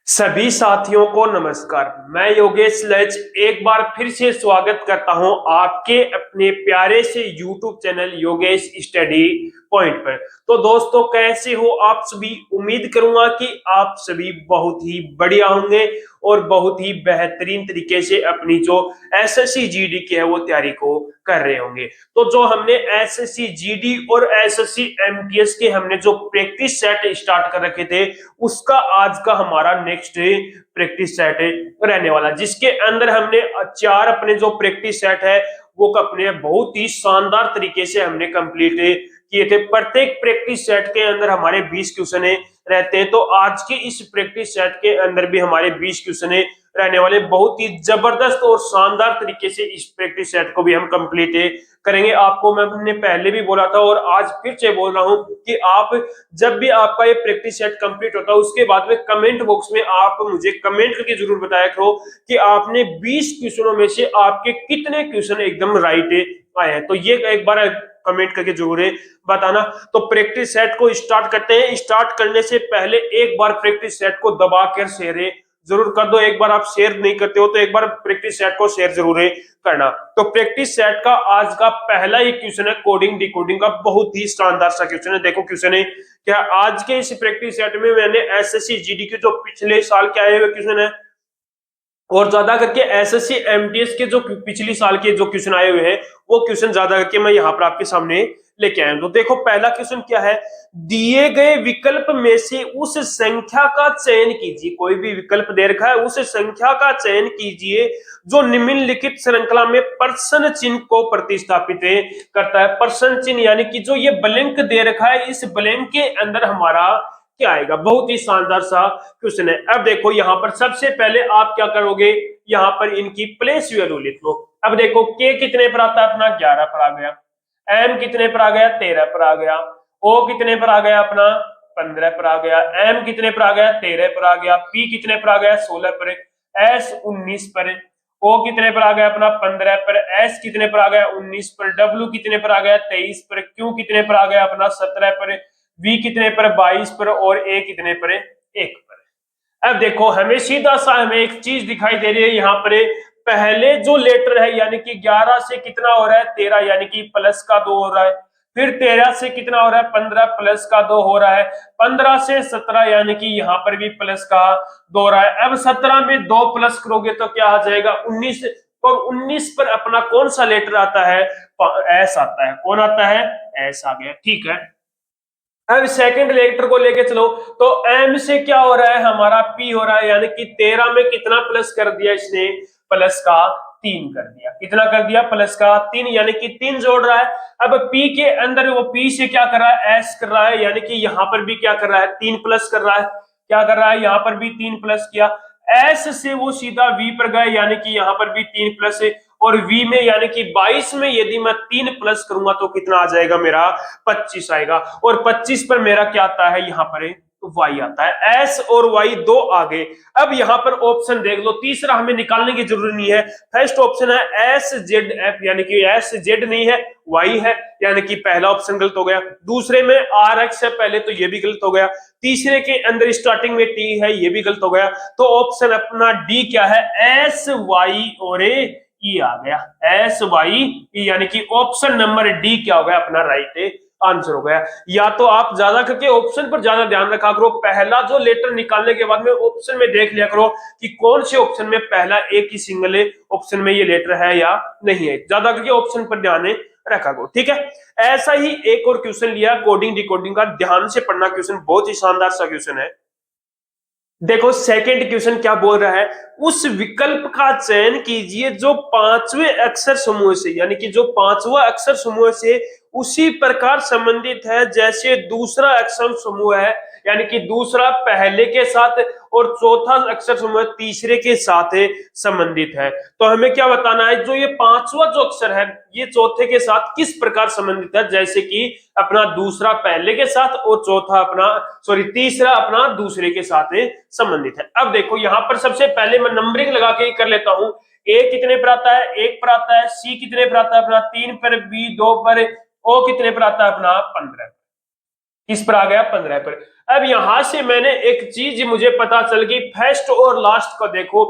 सभी साथियों को नमस्कार। मैं योगेश लच एक बार फिर से स्वागत करता हूं आपके अपने प्यारे से YouTube channel Yogesh study point पर। तो दोस्तों, कैसे हो आप सभी? उम्मीद करूंगा कि आप सभी बहुत ही बढ़िया होंगे और बहुत ही बेहतरीन तरीके से अपनी जो एसएससी जीडी की है वो तैयारी को कर रहे होंगे। तो जो हमने एसएससी जीडी और एसएससी एमटीएस के हमने जो प्रैक्टिस सेट स्टार्ट कर रखे थे, उसका आज का हमारा नेक्स्ट प्रैक्टिस सेट रहने वाला, जिसके अंदर हमने चार अपने जो प्रैक्टिस सेट है वो अपने बहुत ही शानदार तरीके से हमने कंप्लीट किए थे। प्रत्येक प्रैक्टिस सेट के अंदर हमारे 20 क्वेश्चन रहते हैं। तो आज के इस प्रैक्टिस सेट के अंदर भी हमारे 20 क्वेश्चन रहने वाले। बहुत ही जबरदस्त और शानदार तरीके से इस प्रैक्टिस सेट को भी हम कंप्लीट करेंगे। आपको मैंने पहले भी बोला था और आज फिर से बोल रहा हूं कि आप जब भी आपका ये प्रैक्टिस सेट कंप्लीट होता है उसके बाद में कमेंट बॉक्स में आप मुझे कमेंट करके जरूर बताया करो कि आपने 20 क्वेश्चनों में से आपके कितने क्वेश्चन एकदम राइट आए हैं। तो ये एक बार कमेंट करके जरूर बताना। तो प्रैक्टिस सेट को स्टार्ट करते हैं। स्टार्ट करने से पहले एक बार प्रैक्टिस सेट को दबा कर शेयर जरूर कर दो। एक बार आप शेयर नहीं करते हो तो एक बार प्रैक्टिस सेट को शेयर जरूर करना। तो प्रैक्टिस सेट का आज का पहला ही क्वेश्चन है कोडिंग डिकोडिंग का। बहुत ही शानदार सा क्वेश्चन है। देखो क्वेश्चन है क्या, आज के इस प्रैक्टिस सेट में मैंने एसएससी जीडी के जो पिछले साल के आए हुए क्वेश्चन है और ज्यादा करके एसएससी एमटीएस के जो पिछली साल के जो क्वेश्चन आए हुए हैं वो क्वेश्चन ज्यादा करके मैं यहाँ पर आपके सामने लेके आया हूं। तो देखो पहला क्वेश्चन क्या है, दिए गए विकल्प में से उस संख्या का चयन कीजिए। कोई भी विकल्प दे रखा है, उस संख्या का चयन कीजिए जो निम्नलिखित श्रृंखला में प्रश्न चिन्ह को प्रतिस्थापित करता है। प्रश्न चिन्ह यानी कि जो ये ब्लैंक दे रखा है, इस ब्लैंक के अंदर हमारा क्या आएगा। बहुत ही शानदार सा क्वेश्चन है। अब देखो यहाँ पर सबसे पहले आप क्या करोगे, यहाँ पर इनकी प्लेस वैल्यू लिख लो। अब देखो के कितने पर आता है अपना 11 पर आ गया, एम कितने पर आ गया 13 पर आ गया, ओ कितने पर आ गया अपना 15 पर आ गया, एम कितने पर आ गया 13 पर आ गया, पी कितने पर आ गया 16 पर, एस 19 पर, ओ कितने पर आ गया अपना 15 पर, एस कितने पर आ गया 19 पर, डब्ल्यू कितने पर आ गया 23 पर, क्यू कितने पर आ गया अपना 17 पर, वी कितने पर 22 पर और ए कितने पर 1 पर। अब देखो हमें सीधा सा हमें एक चीज दिखाई दे रही है यहाँ पर, पहले जो लेटर है यानी कि 11 से कितना हो रहा है 13 यानी कि प्लस का 2 हो रहा है, फिर 13 से कितना हो रहा है 15 प्लस का 2 हो रहा है, 15 से 17 यानी कि यहाँ पर भी प्लस का 2 हो रहा है। अब 17 में 2 प्लस करोगे तो क्या आ जाएगा 19, और 19 पर अपना कौन सा लेटर आता है, एस आता है। कौन आता है, एस आ गया। ठीक है, अब सेकंड लेटर को लेके चलो तो एम से क्या हो रहा है हमारा पी हो रहा है, यानी कि 13 में कितना प्लस कर दिया इसने, प्लस का 3 कर दिया। कितना कर दिया, प्लस का 3, यानी कि 3 जोड़ रहा है। अब पी के अंदर वो पी से क्या कर रहा है, एस कर रहा है, यानी कि यहाँ पर भी क्या कर रहा है 3 प्लस कर रहा है। क्या कर रहा है, यहाँ पर भी 3 प्लस किया। एस से वो सीधा वी पर गए, यानी कि यहाँ पर भी 3 प्लस है, और v में यानी कि 22 में यदि मैं 3 प्लस करूंगा तो कितना आ जाएगा मेरा 25 आएगा, और 25 पर मेरा क्या आता है यहाँ पर y आता है। s और y दो आगे। अब यहाँ पर ऑप्शन देख लो, तीसरा हमें निकालने की जरूरत नहीं है। फर्स्ट ऑप्शन है एस जेड एफ, यानी कि एस जेड नहीं है y है, यानी कि पहला ऑप्शन गलत हो गया। दूसरे में आर एक्स है पहले, तो ये भी गलत हो गया। तीसरे के अंदर स्टार्टिंग में टी है, ये भी गलत हो गया। तो ऑप्शन अपना डी क्या है, एस वाई और ई आ गया। एस वाई ई, यानी कि ऑप्शन नंबर डी क्या हो गया अपना राइट आंसर हो गया। या तो आप ज्यादा करके ऑप्शन पर ज्यादा ध्यान रखा करो, पहला जो लेटर निकालने के बाद में ऑप्शन में देख लिया करो कि कौन से ऑप्शन में पहला एक ही सिंगल ऑप्शन में ये लेटर है या नहीं है। ज्यादा करके ऑप्शन पर ध्यान रखा करो, ठीक है। ऐसा ही एक और क्वेश्चन लिया कोडिंग डिकोडिंग का, ध्यान से पढ़ना क्वेश्चन, बहुत ही शानदार सा क्वेश्चन है। देखो सेकंड क्वेश्चन क्या बोल रहा है, उस विकल्प का चयन कीजिए जो पांचवें अक्षर समूह से, यानी कि जो पांचवा अक्षर समूह से उसी प्रकार संबंधित है जैसे दूसरा अक्षर समूह है, यानी कि दूसरा पहले के साथ और चौथा अक्षर समूह तीसरे के साथ संबंधित है। तो हमें क्या बताना है, जो ये पांचवा जो अक्षर है ये चौथे के साथ किस प्रकार संबंधित है, जैसे कि अपना दूसरा पहले के साथ और चौथा अपना तीसरा अपना दूसरे के साथ संबंधित है। अब देखो यहाँ पर सबसे पहले मैं नंबरिंग लगा के कर लेता हूं। ए कितने पर आता है, 1 पर आता है, सी कितने पर आता है अपना 3 पर, बी 2 पर, ओ कितने पर आता है अपना 15। किस पर आ गया 15 पर। अब यहां से मैंने एक चीज मुझे पता चल गई, फर्स्ट और लास्ट को देखो,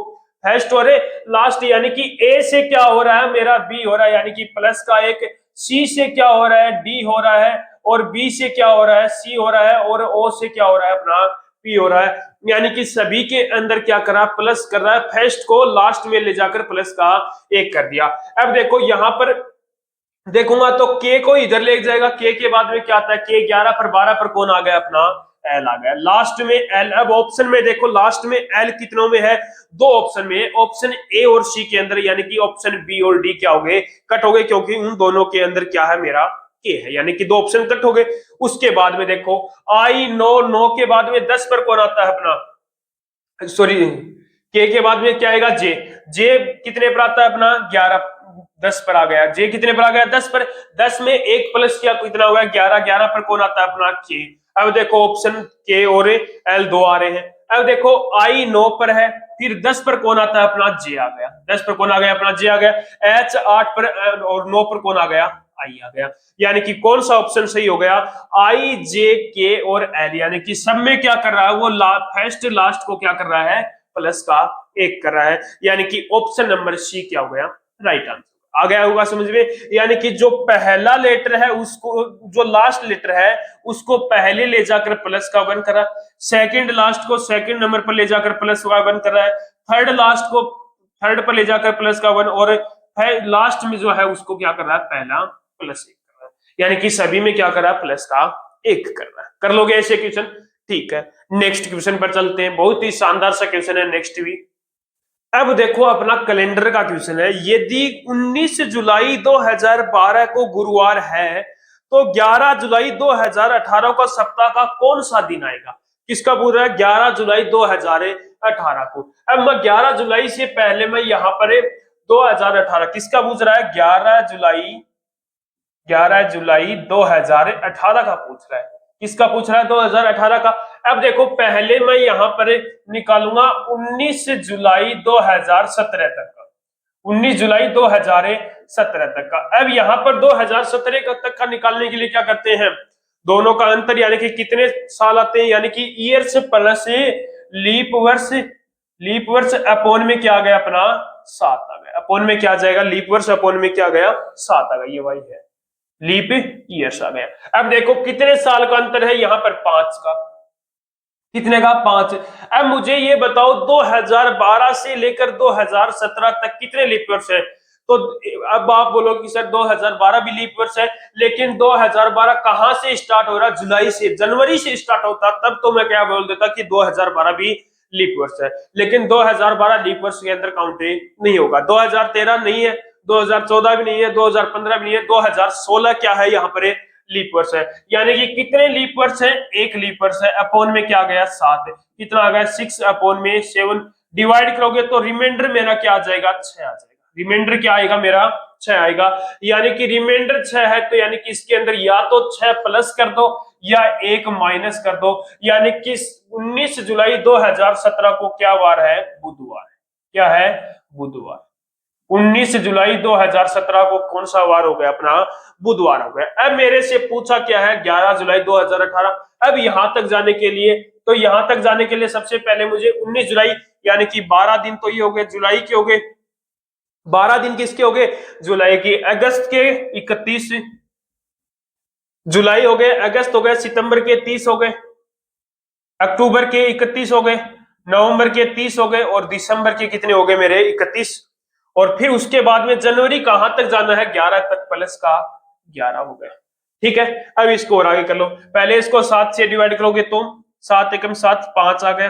फर्स्ट और लास्ट यानी कि ए से क्या हो रहा है मेरा बी हो रहा है, यानी कि प्लस का एक, सी से क्या हो रहा है डी हो रहा है, और बी से क्या हो रहा है सी हो रहा है, और ओ से क्या हो रहा है अपना पी हो रहा है। यानी कि सभी के अंदर क्या कर रहा है, प्लस कर रहा है, फर्स्ट को लास्ट में ले जाकर प्लस का एक कर दिया। अब देखो यहां पर देखूंगा तो के को इधर ले जाएगा, के बाद में क्या आता है, के 11 पर 12 पर कौन आ गया अपना एल आ गया, लास्ट में एल। अब ऑप्शन में देखो लास्ट में एल कितनों में है, दो ऑप्शन में, ऑप्शन ए और सी के अंदर, यानी कि ऑप्शन बी और डी क्या हो गए, कट हो गए, क्योंकि उन दोनों के अंदर क्या है मेरा के है, यानी कि दो ऑप्शन कट हो गए। उसके बाद में देखो आई नो, नो के बाद में 10 पर कौन आता है अपना, सॉरी के बाद में क्या आएगा जे, जे कितने पर आता है अपना 11, 10 पर आ गया, जे कितने पर आ गया 10 पर, 10 में एक प्लस किया कितना हुआ 11, 11 पर कौन आता है अपना के। अब देखो ऑप्शन के और एल दो आ रहे हैं। अब देखो आई 9 पर है, फिर 10 पर कौन आता है अपना जे आ गया, 10 पर कौन आ गया अपना जे आ गया, एच 8 पर और 9 पर कौन आ गया आई आ गया। यानी कि कौन सा ऑप्शन सही हो गया, आई जे के और एल, यानी कि सब में क्या कर रहा है वो फर्स्ट लास्ट को क्या कर रहा है प्लस का एक कर रहा है, यानी कि ऑप्शन नंबर सी क्या हो गया राइट आंसर। आ गया होगा समझ में, यानी कि जो पहला लेटर है उसको, जो लास्ट लेटर है उसको पहले ले जाकर प्लस का वन कर रहा है, सेकंड लास्ट को सेकंड नंबर पर ले जाकर प्लस का वन कर रहा है, थर्ड लास्ट को थर्ड पर ले जाकर प्लस का वन, और लास्ट में जो है उसको क्या कर रहा है पहला प्लस एक कर रहा है, यानी कि सभी में क्या कर रहा है प्लस का एक कर रहा है। कर लोगे ऐसे क्वेश्चन, ठीक है। नेक्स्ट क्वेश्चन पर चलते हैं, बहुत ही शानदार सा क्वेश्चन है नेक्स्ट भी। अब देखो अपना कैलेंडर का क्वेश्चन है, यदि 19 जुलाई 2012 को गुरुवार है तो 11 जुलाई 2018 का सप्ताह का कौन सा दिन आएगा। किसका पूछ रहा है 11 जुलाई 2018 को। अब मैं 11 जुलाई से पहले मैं यहाँ पर 2018 किसका पूछ रहा है, 11 जुलाई 2018 का पूछ रहा है, किसका पूछ रहा है 2018 का। अब देखो पहले मैं यहां पर निकालूंगा 19 जुलाई 2017 तक का, 19 जुलाई 2017 तक का। अब यहां पर 2017 तक का निकालने के लिए क्या करते हैं, दोनों का अंतर यानी कि कितने साल आते हैं, यानी कि ईयर्स प्लस लीप वर्ष, लीप वर्ष अपॉन में क्या आ गया अपना 7 आ गया, अपॉन में क्या आ जाएगा लीप वर्ष अपॉन में क्या आ गया 7 आ गया, ये वही है लीप ईयर्स आ गया। अब देखो कितने साल का अंतर है यहाँ पर 5 का, कितने का 5। अब मुझे ये बताओ 2012 से लेकर 2017 तक कितने लीप वर्ष है, तो अब आप बोलोगे कि सर 2012 भी लीप वर्ष है, लेकिन 2012 कहां से स्टार्ट हो रहा, जुलाई से, जनवरी से स्टार्ट होता, तब तो मैं क्या बोल देता कि 2012 भी लीप वर्ष है, लेकिन 2012 लीप वर्ष के अंदर काउंट नहीं होगा, 2013 नहीं है, 2014 भी नहीं है, 2015 भी नहीं है, 2016 क्या है यहाँ पर लीप वर्ष है। यानी कि कितने लीप वर्ष है, एक लीप वर्ष है, अपॉन में क्या आ गया 7, कितना आ गया 6 अपॉन में 7, डिवाइड करोगे तो रिमाइंडर मेरा क्या आ जाएगा 6 आ जाएगा, रिमाइंडर क्या आएगा मेरा 6 आएगा। यानी कि रिमाइंडर 6 है तो यानी कि इसके अंदर या तो 6 प्लस कर दो या 1 माइनस कर दो, यानी कि 19 जुलाई 2017 को क्या वार है, बुधवार, क्या है बुधवार, 19 जुलाई 2017 को कौन सा वार हो गया अपना बुधवार हो गया। अब मेरे से पूछा क्या है 11 जुलाई 2018। अब यहां तक जाने के लिए, तो यहां तक जाने के लिए सबसे पहले मुझे 19 जुलाई यानी कि 12 दिन तो ये हो गए जुलाई के, हो गए 12 दिन किसके हो गए जुलाई के, अगस्त के 31 जुलाई हो गए, अगस्त हो गए, सितंबर के 30 हो गए, अक्टूबर के 31 हो गए, नवंबर के 30 हो गए, और दिसंबर के कितने हो गए मेरे 31, और फिर उसके बाद में जनवरी कहां तक जाना है 11 तक, प्लस का 11 हो गया। ठीक है, अब इसको और आगे कर लो, पहले इसको 7 से डिवाइड करोगे तो 7 एकम 7 5 आ गया,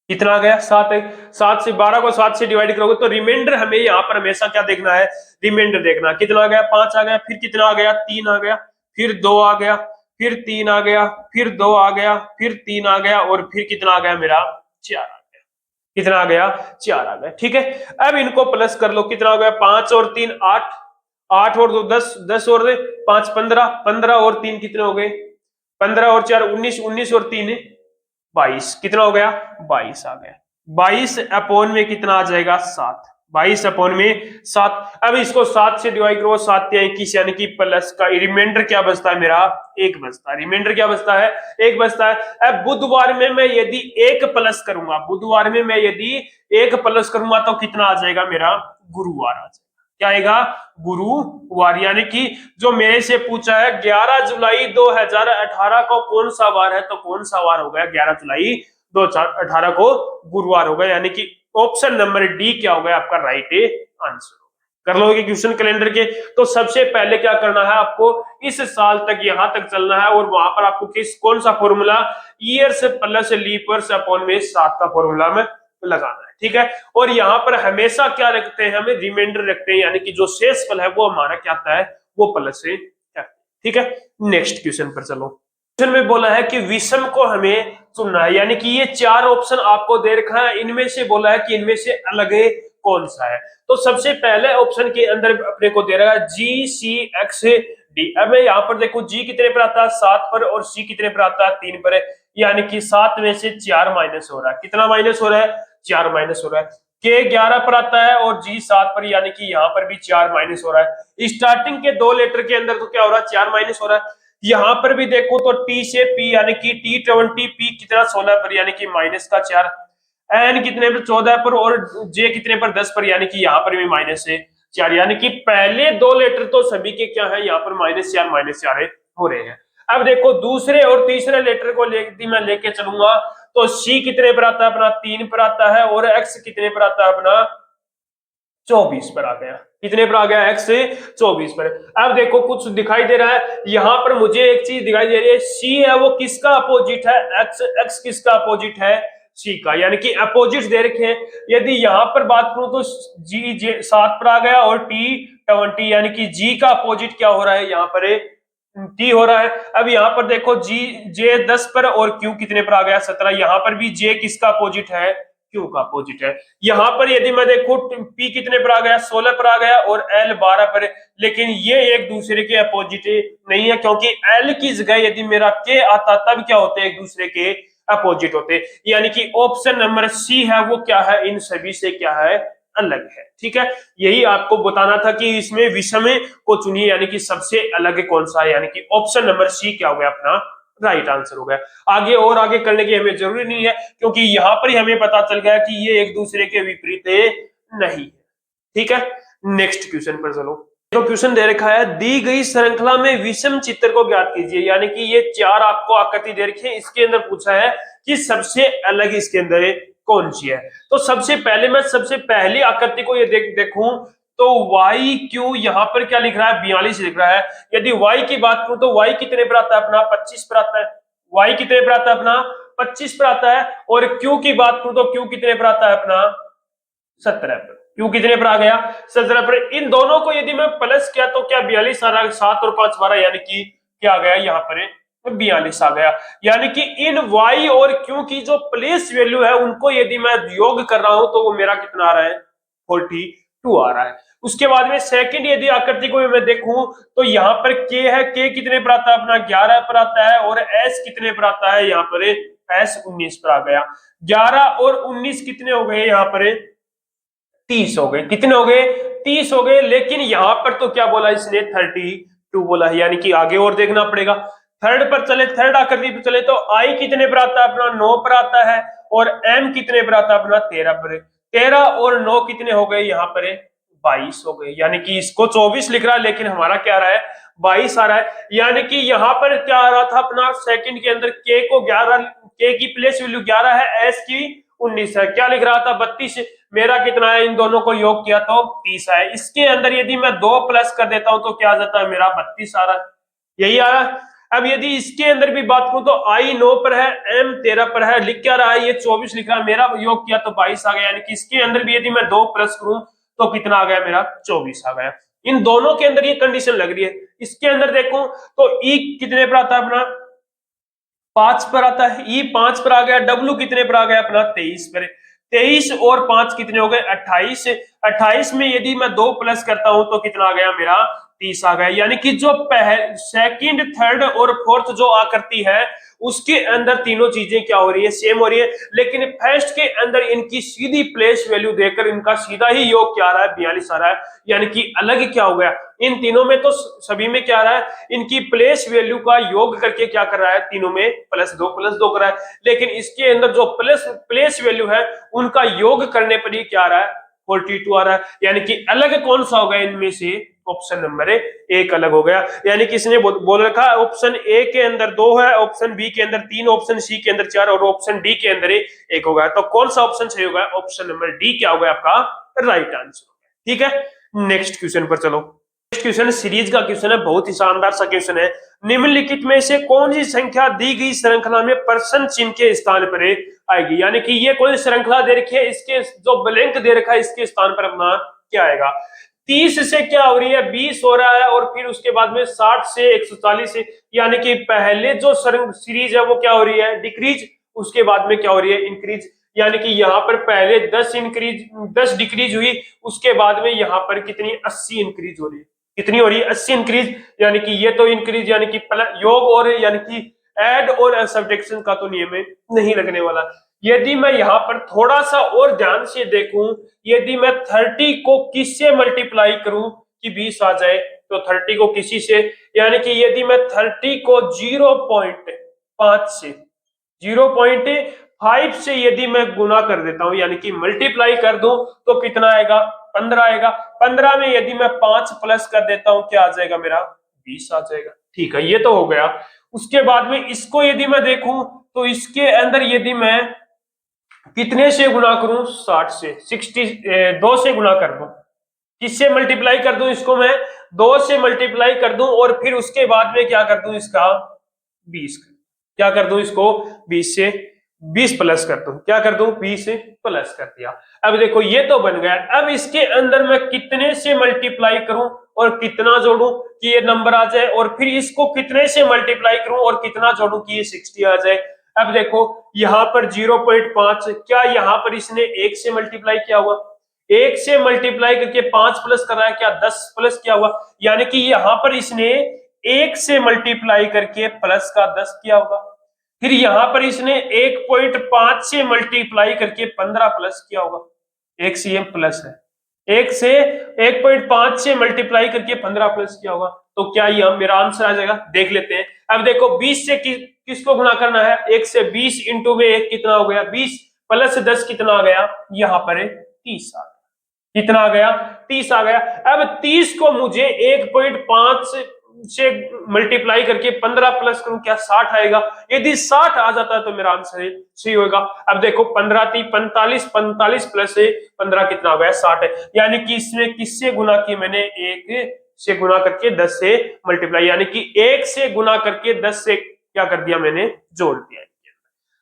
कितना आ गया 7, 7 से 12 को 7 से डिवाइड करोगे तो रिमाइंडर हमें यहाँ पर हमेशा क्या देखना है, रिमाइंडर देखना, कितना आ गया 5 आ गया, फिर कितना आ गया 3 आ गया, फिर 2 आ गया, फिर 3 आ गया, फिर 2 आ गया, फिर 3 आ गया, और फिर कितना आ गया मेरा 4 आ गया, कितना आ गया 4 आ गया। ठीक है, अब इनको प्लस कर लो, कितना हो गया 5 और 3 8, 8 और 2 10, 10 और 5 15, 15 और 3 कितने हो गए 15 और 4 19, 19 और 3 22, कितना हो गया 22 आ गया, 22 अपॉन में कितना आ जाएगा 7, 22/7। अब इसको 7 से डिवाइड करो, 7×21 यानी कि प्लस का रिमाइंडर क्या बचता है मेरा, 1 बचता है। रिमाइंडर क्या बचता है, 1 बचता है। अब बुधवार में मैं यदि 1 प्लस करूंगा, बुधवार में मैं यदि 1 प्लस करूंगा तो कितना आ जाएगा मेरा, गुरुवार आ जाएगा। क्या आएगा, गुरुवार। यानी कि जो मेरे से पूछा है 11 जुलाई 2018 को कौन सा वार है, तो कौन सा वार हो गया, 11 जुलाई 2018 को गुरुवार होगा। यानी कि ऑप्शन नंबर डी क्या होगा आपका राइट आंसर। कर लोगे क्वेश्चन कैलेंडर के। तो सबसे पहले क्या करना है आपको, इस साल तक यहां तक चलना है और वहां पर आपको कौन सा formula, years plus leap years upon में 7 का फॉर्मूला में लगाना है। ठीक है, और यहाँ पर हमेशा क्या रखते हैं, हमें रिमाइंडर रखते हैं, यानी कि जो शेष फल है वो हमारा क्या आता है, वो प्लस से। ठीक है, नेक्स्ट क्वेश्चन पर चलो। क्वेश्चन में बोला है कि विषम को हमें चुनना है, यानी कि ये 4 ऑप्शन आपको दे रखा है, इनमें से बोला है कि इनमें से अलग कौन सा है। तो सबसे पहले ऑप्शन के अंदर अपने को दे रहा है GCX D। अब मैं यहाँ पर देखो G कितने पर आता है, 7 पर, और C कितने पर आता है, 3 पर। यानी कि 7 में से 4 माइनस हो रहा है। कितना माइनस हो रहा है, 4 माइनस हो रहा है। K 11 पर आता है और G 7 पर, यानी कि यहाँ पर भी 4 माइनस हो रहा है। स्टार्टिंग के 2 लेटर के अंदर तो क्या हो रहा है, 4 माइनस हो रहा है। यहाँ पर भी देखो तो T से P, यानी कि T20, P कितना 16 पर, यानी कि माइनस का 4, N कितने पर 14 पर, और J कितने पर 10 पर, यानी कि यहाँ पर भी माइनस है 4। यानी कि पहले 2 लेटर तो सभी के क्या है, यहाँ पर -4 हो रहे हैं। अब देखो दूसरे और तीसरे लेटर को मैं लेके चलूंगा तो C कितने पर आता है अपना, 3 पर आता है, और X कितने पर आता है अपना, 24 पर आ गया। कितने पर आ गया, X से 24 पर। अब देखो कुछ दिखाई दे रहा है, यहां पर मुझे एक चीज दिखाई दे रही है, C है वो किसका अपोजिट है, X किसका अपोजिट है, C का, यानी कि अपोजिट दे रखे हैं। यदि यहां पर बात करूं तो G 7 पर आ गया और T20, यानी कि G का अपोजिट क्या हो रहा है, यहाँ पर T हो रहा है। अब यहाँ पर देखो J 10 पर और Q कितने पर आ गया, 17। यहाँ पर भी J किसका अपोजिट है, Q का अपोजिट है। यहाँ पर यदि मैं देखूं P कितने पर आ गया, 16 पर आ गया, और L 12 पर, लेकिन ये एक दूसरे के अपोजिट नहीं है, क्योंकि L की जगह यदि मेरा K आता तब क्या होते हैं, एक दूसरे के अपोजिट होते। यानी कि ऑप्शन नंबर C है वो क्या है, इन सभी से क्या है, अलग है। ठीक है, यही आपको बताना था कि इसमें विषम को चुनिए, यानी कि सबसे अलग कौन सा है, यानी कि ऑप्शन नंबर C क्या हो गया अपना राइट आंसर हो गया। आगे और आगे करने की हमें जरूरी नहीं है, क्योंकि यहां पर ही हमें पता चल गया कि ये एक दूसरे के विपरीत नहीं है। ठीक है, नेक्स्ट क्वेश्चन पर चलो। तो क्वेश्चन दे रखा है, दी गई श्रृंखला में विषम चित्र को ज्ञात कीजिए। यानी कि ये 4 आपको आकृति दे रखी है, इसके अंदर पूछा है कि सबसे अलग इसके अंदर कौन सी है। तो सबसे पहले मैं सबसे पहली आकृति को ये देखूं तो वाई क्यू, यहाँ पर क्या लिख रहा है, 42 लिख रहा है। यदि वाई की बात करूं तो वाई कितने पर आता है अपना, 25 पर आता है। वाई कितने पर आता है अपना, 25 पर आता है। और क्यू की बात करूं तो क्यू कितने पर आता है अपना, 17 पर। क्यू कितने पर आ गया, 17 पर। इन दोनों को यदि मैं प्लस किया तो क्या 42 आ रहा, 7 और 5 12, यानी कि क्या आ गया यहाँ पर 42 आ गया। यानी कि इन y और q की जो प्लेस वैल्यू है उनको यदि मैं योग कर रहा हूं तो वो मेरा कितना आ रहा है, 42 आ रहा है। उसके बाद में सेकंड यदि आकृति को मैं देखूं तो यहाँ पर k है, k कितने पर आता है अपना, 11 पर आता है, और s कितने पर आता है, यहाँ पर s 19 पर आ गया। 11 और 19 कितने हो गए, यहाँ पर 30 हो गए। कितने हो गए, 30 हो गए। लेकिन यहां पर तो क्या बोला इसने, 32 बोला है, यानी कि आगे और देखना पड़ेगा। थर्ड पर चले, थर्ड आकृति पर चले तो आई कितने पर आता है अपना, 9 पर आता है, और एम कितने पर आता है अपना, 13 पर। 13 और 9 कितने हो गए, यहाँ पर 22 हो गए। यानी कि इसको 24 लिख रहा है, लेकिन हमारा क्या आ रहा है, 22 आ रहा है। यानी कि यहाँ पर क्या आ रहा था अपना सेकंड के अंदर, के को 11, के की प्लेस वैल्यू 11 है, एस की 19 है, क्या लिख रहा था 32। मेरा कितना है, इन दोनों को योग किया तो 30 है। इसके अंदर यदि मैं 2 प्लस कर देता हूं तो क्या आ जाता है, मेरा 32 आ रहा है, यही आ रहा है। अब यदि इसके अंदर भी बात करूं तो आई 9 पर है, एम 13 पर है, लिख क्या रहा है, ये 24 लिख रहा है, मेरा योग किया तो 22 आ गया। यानी कि इसके अंदर भी यदि मैं 2 प्लस करूं तो कितना आ गया, मेरा 24 आ गया। इन दोनों के अंदर ये कंडीशन लग रही है। इसके अंदर देखूं तो ई कितने पर आता है अपना, 5 पर आता है, ई 5 पर आ गया। डब्ल्यू कितने पर आ गया अपना, 23 पर। 23 और 5 कितने हो गए, 28। 28 में यदि मैं 2 प्लस करता हूं तो कितना आ गया मेरा, 30 आ गया। यानी कि जो सेकंड, थर्ड और फोर्थ जो आकृति है उसके अंदर तीनों चीजें क्या हो रही है, सेम हो रही है, लेकिन फर्स्ट के अंदर इनकी सीधी प्लेस वैल्यू देकर इनका सीधा ही योग क्या आ रहा है, 42 आ रहा है। यानी कि अलग क्या हो गया, इन तीनों में तो सभी में क्या आ रहा है, इनकी प्लेस वैल्यू का योग करके क्या कर रहा है, तीनों में +2 कर रहा है, लेकिन इसके अंदर जो प्लेस वैल्यू है उनका योग करने पर ही क्या आ रहा है, 42 आ रहा है। यानी कि अलग कौन सा होगा इनमें से, ऑप्शन नंबर एक अलग हो गया। यानी कि इसने बोल रखा है ऑप्शन ए के अंदर 2 है, ऑप्शन बी के अंदर 3, ऑप्शन सी के अंदर 4 और ऑप्शन डी के अंदर 1 होगा। तो कौन सा ऑप्शन सही होगा, ऑप्शन नंबर डी क्या होगा आपका राइट आंसर। ठीक है, नेक्स्ट क्वेश्चन पर चलो। नेक्स्ट क्वेश्चन सीरीज का क्वेश्चन है, बहुत ही शानदार सा क्वेश्चन है। निम्नलिखित में से कौन सी संख्या दी गई श्रृंखला में प्रश्न चिन्ह के स्थान पर आएगी। यानी कि ये कोई श्रृंखला दे रखी है, इसके जो ब्लैंक दे रखा है इसके स्थान पर अपना क्या आएगा। 30 से क्या हो रही है, 20 हो रहा है, और फिर उसके बाद में 60 से 140 से, यानी कि पहले जो सीरीज है वो क्या हो रही है, डिक्रीज, उसके बाद में क्या हो रही है, इंक्रीज। यानी कि यहाँ पर पहले 10 डिक्रीज हुई, उसके बाद में यहाँ पर कितनी 80 इंक्रीज हो रही है, कितनी हो रही है, 80 इंक्रीज। यानी कि ये तो इंक्रीज, यानी कि योग और यानी कि ऐड और सब्ट्रैक्शन का तो नियम नहीं लगने वाला। यदि मैं यहाँ पर थोड़ा सा और ध्यान से देखूं, यदि मैं 30 को किससे मल्टीप्लाई करूं कि 20 आ जाए, तो 30 को किसी से, यानी कि यदि मैं 30 को 0.5 से 0.5 से यदि मैं गुना कर देता हूं, यानी कि मल्टीप्लाई कर दूं, तो कितना आएगा, 15 आएगा। 15 में यदि मैं 5 प्लस कर देता हूं, क्या आ जाएगा मेरा, 20 आ जाएगा। ठीक है, ये तो हो गया। उसके बाद में इसको यदि मैं देखूं, तो इसके अंदर यदि मैं कितने से गुना करूं, 60 से 2 से गुना कर दूं, किससे मल्टीप्लाई कर दूं, इसको मैं 2 से मल्टीप्लाई कर दूं, और फिर उसके बाद में क्या कर दूं, इसका 20 क्या कर दूं, इसको 20 से 20 प्लस कर दूं, क्या कर दूं, 20 से प्लस कर दिया। अब देखो ये तो बन गया। अब इसके अंदर मैं कितने से मल्टीप्लाई करूं और कितना जोड़ूं कि ये नंबर आ जाए, और फिर इसको कितने से मल्टीप्लाई करूं और कितना जोड़ूं कि ये 60 आ जाए। अब देखो यहाँ पर 0.5, क्या यहाँ पर इसने 1 से मल्टीप्लाई किया हुआ, 1 से मल्टीप्लाई करके 5 प्लस कराया, क्या 10 प्लस किया हुआ। यानी कि यहाँ पर इसने 1 से मल्टीप्लाई करके प्लस का 10 किया होगा। फिर यहाँ पर इसने 1.5 से मल्टीप्लाई करके 15 प्लस किया होगा, 1 से प्लस है, 1 से 1.5 से मल्टीप्लाई करके 15 प्लस किया होगा। तो क्या ये मेरा आंसर आ जाएगा, देख लेते हैं। अब देखो 20 से किसको गुना करना है, 1 से 20 इंटू में 1 कितना हो गया, 20 प्लस 10 कितना आ गया, यहाँ पर 30 आ गया। कितना आ गया, 30 आ गया। अब 30 को मुझे 1.5 से मल्टीप्लाई करके 15 प्लस करूं, क्या 60 आएगा। यदि 60 आ जाता है तो मेरा आंसर सही होगा। अब देखो 15 × 3 = 45, 45 प्लस 15 कितना हो गया, 60 है। यानी कि इसमें किससे गुना किया मैंने, 1 से गुना करके 10 से मल्टीप्लाई, यानी कि 1 से गुना करके 10 से क्या कर दिया मैंने, जोड़ दिया।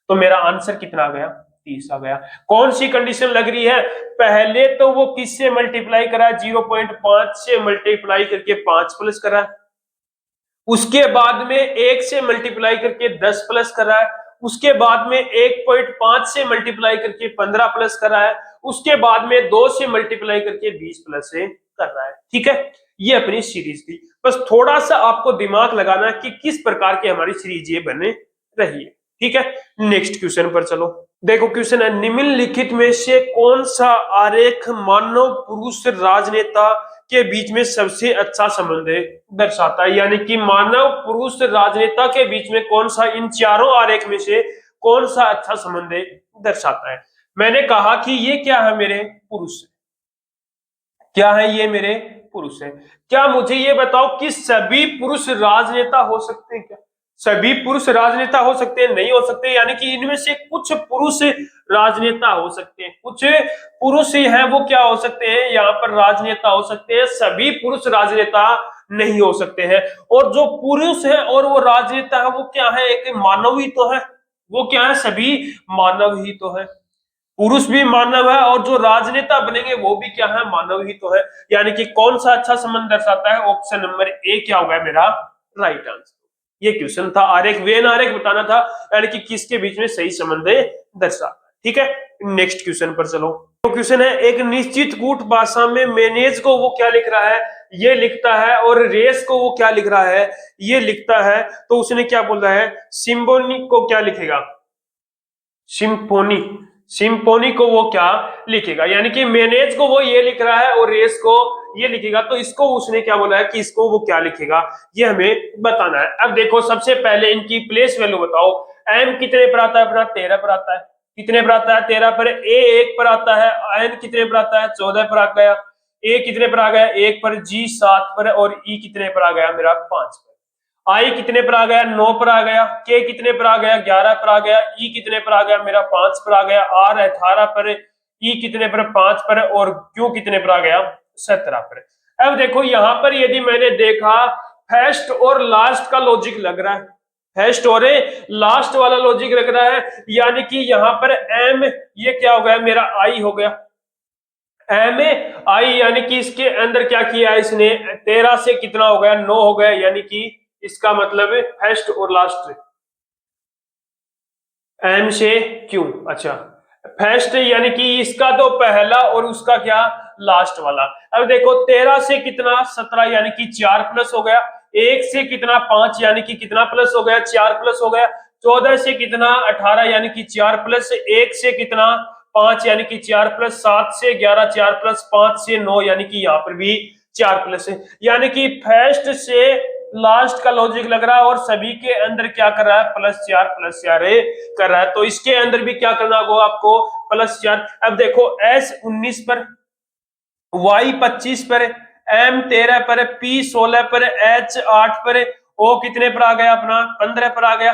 तो मेरा आंसर कितना आ गया, 30 आ गया। कौन सी कंडीशन लग रही है, पहले तो वो किससे मल्टीप्लाई करा, 0.5 से मल्टीप्लाई करके 5 प्लस करा, उसके बाद में 1 से मल्टीप्लाई करके 10 प्लस करा है, उसके बाद में 1.5 से मल्टीप्लाई करके 15 प्लस करा है, उसके बाद में 2 से मल्टीप्लाई करके 20 प्लस से कर रहा है। ठीक है, ये अपनी सीरीज थी। बस थोड़ा सा आपको दिमाग लगाना कि किस प्रकार की हमारी सीरीज ये बने रही है। ठीक है, नेक्स्ट क्वेश्चन पर चलो। देखो क्वेश्चन है, निम्नलिखित में से कौन सा आरेख मानव पुरुष राजनेता के बीच में सबसे अच्छा संबंध दर्शाता है। यानी कि मानव पुरुष राजनेता के बीच में कौन सा, इन चारों आरेख में से कौन सा अच्छा संबंध दर्शाता है। मैंने कहा कि ये क्या है, मेरे पुरुष, क्या है ये, मेरे पुरुष है। क्या मुझे ये बताओ कि सभी पुरुष राजनेता हो सकते हैं क्या, सभी पुरुष राजनेता हो सकते हैं, नहीं हो सकते। यानी कि इनमें से कुछ पुरुष राजनेता हो सकते हैं, कुछ पुरुष हैं वो क्या हो सकते हैं, यहाँ पर राजनेता हो सकते हैं, सभी पुरुष राजनेता नहीं हो सकते हैं। और जो पुरुष है और वो राजनेता है वो क्या है, एक मानव ही तो है, वो क्या है, सभी मानव ही तो है। पुरुष भी मानव है और जो राजनेता बनेंगे वो भी क्या है, मानव ही तो है। यानी कि कौन सा अच्छा संबंध दर्शाता है, ऑप्शन नंबर ए क्या होगा मेरा राइट आंसर। ये क्वेश्चन था, आरेख वेन आरेख बताना था, यानी कि किसके बीच में सही संबंध दर्शाता है। ठीक है, नेक्स्ट क्वेश्चन पर चलो। तो क्वेश्चन है, एक निश्चित कूट भाषा में मैनेज को वो क्या लिख रहा है, ये लिखता है और रेस को वो क्या लिख रहा है, ये लिखता है, तो उसने क्या बोल रहा है, सिम्फोनी को क्या लिखेगा, सिम्फोनी, सिम्फोनी को वो क्या लिखेगा, यानी कि मैनेज को वो ये लिख रहा है और रेस को ये लिखेगा, तो इसको उसने क्या बोला है कि इसको वो क्या लिखेगा, ये हमें बताना है। अब देखो सबसे पहले इनकी प्लेस वैल्यू बताओ। एम कितने पर आता है अपना, 13 पर आता है, कितने पर आता है, 13 पर। ए 1 पर आता है, एन कितने पर आता है, 14 पर आ गया। ए कितने पर आ गया, 1 पर। जी 7 पर, और ई कितने पर आ गया मेरा, 5 पर। आई कितने पर आ गया, 9 पर आ गया। के कितने पर आ गया, 11 पर आ गया। ई कितने पर आ गया मेरा, 5 पर आ गया। आर 18 पर। ई कितने पर, 5 पर। और क्यू कितने पर आ गया, 17 पर। अब देखो यहां पर यदि मैंने देखा फर्स्ट और लास्ट का लॉजिक लग रहा है, फर्स्ट और लास्ट वाला लॉजिक लग रहा है, यानी कि यहां पर एम ये क्या हो गया मेरा, आई हो गया। एम आई यानी कि इसके अंदर क्या किया है इसने, 13 से कितना हो गया, 9 हो गया, यानी कि इसका मतलब फर्स्ट और लास्ट, एम से क्यू। अच्छा, फर्स्ट यानी कि इसका तो पहला और उसका क्या, लास्ट वाला। अब देखो 13 से कितना, 17, यानी कि 4 प्लस हो गया। 1 से कितना, 5, यानी कि कितना प्लस हो गया, 4 प्लस हो गया। 14 से कितना, 18, यानी कि 4 प्लस। 1 से कितना, 5, यानी कि 4 प्लस। 7 से 11, 4 प्लस। 5 से 9, यानी कि यहाँ पर भी 4 प्लस है, यानी कि फर्स्ट से लास्ट का लॉजिक लग रहा है और सभी के अंदर क्या कर रहा है, +4 +4 कर रहा है। तो इसके अंदर भी क्या करना होगा आपको, +4। अब देखो S 19 पर, Y 25 पर, M 13 पर, P 16 पर, H 8 पर, O कितने पर आ गया अपना, 15 पर आ गया।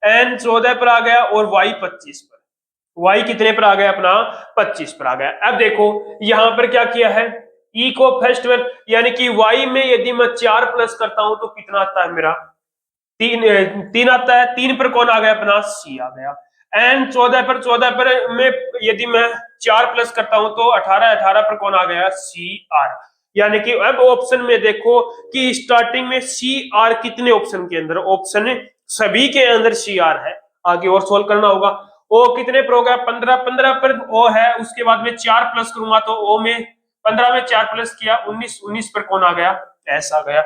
N 14 पर आ गया और Y 25 पर। Y कितने पर आ गया अपना, 25 पर आ गया। अब देखो यहां पर क्या किया है, E को फर्स्ट में, यानी कि Y में यदि मैं 4 प्लस करता हूं तो कितना आता है मेरा, 3 आता है। 3 पर कौन आ गया अपना, C आ गया। N 14 पर, 14 पर में यदि मैं 4 प्लस करता हूं तो 18, 18 पर कौन आ गया, CR। यानी कि अब ऑप्शन में देखो कि स्टार्टिंग में CR कितने ऑप्शन के अंदर, ऑप्शन सभी के अंदर CR है। आगे और सोल्व करना होगा। ओ कितने पर होगा, 15, 15 पर ओ है, उसके बाद में 4 प्लस करूंगा तो ओ में 15 में 4 प्लस किया, 19, 19 पर कौन आ गया, एस आ गया।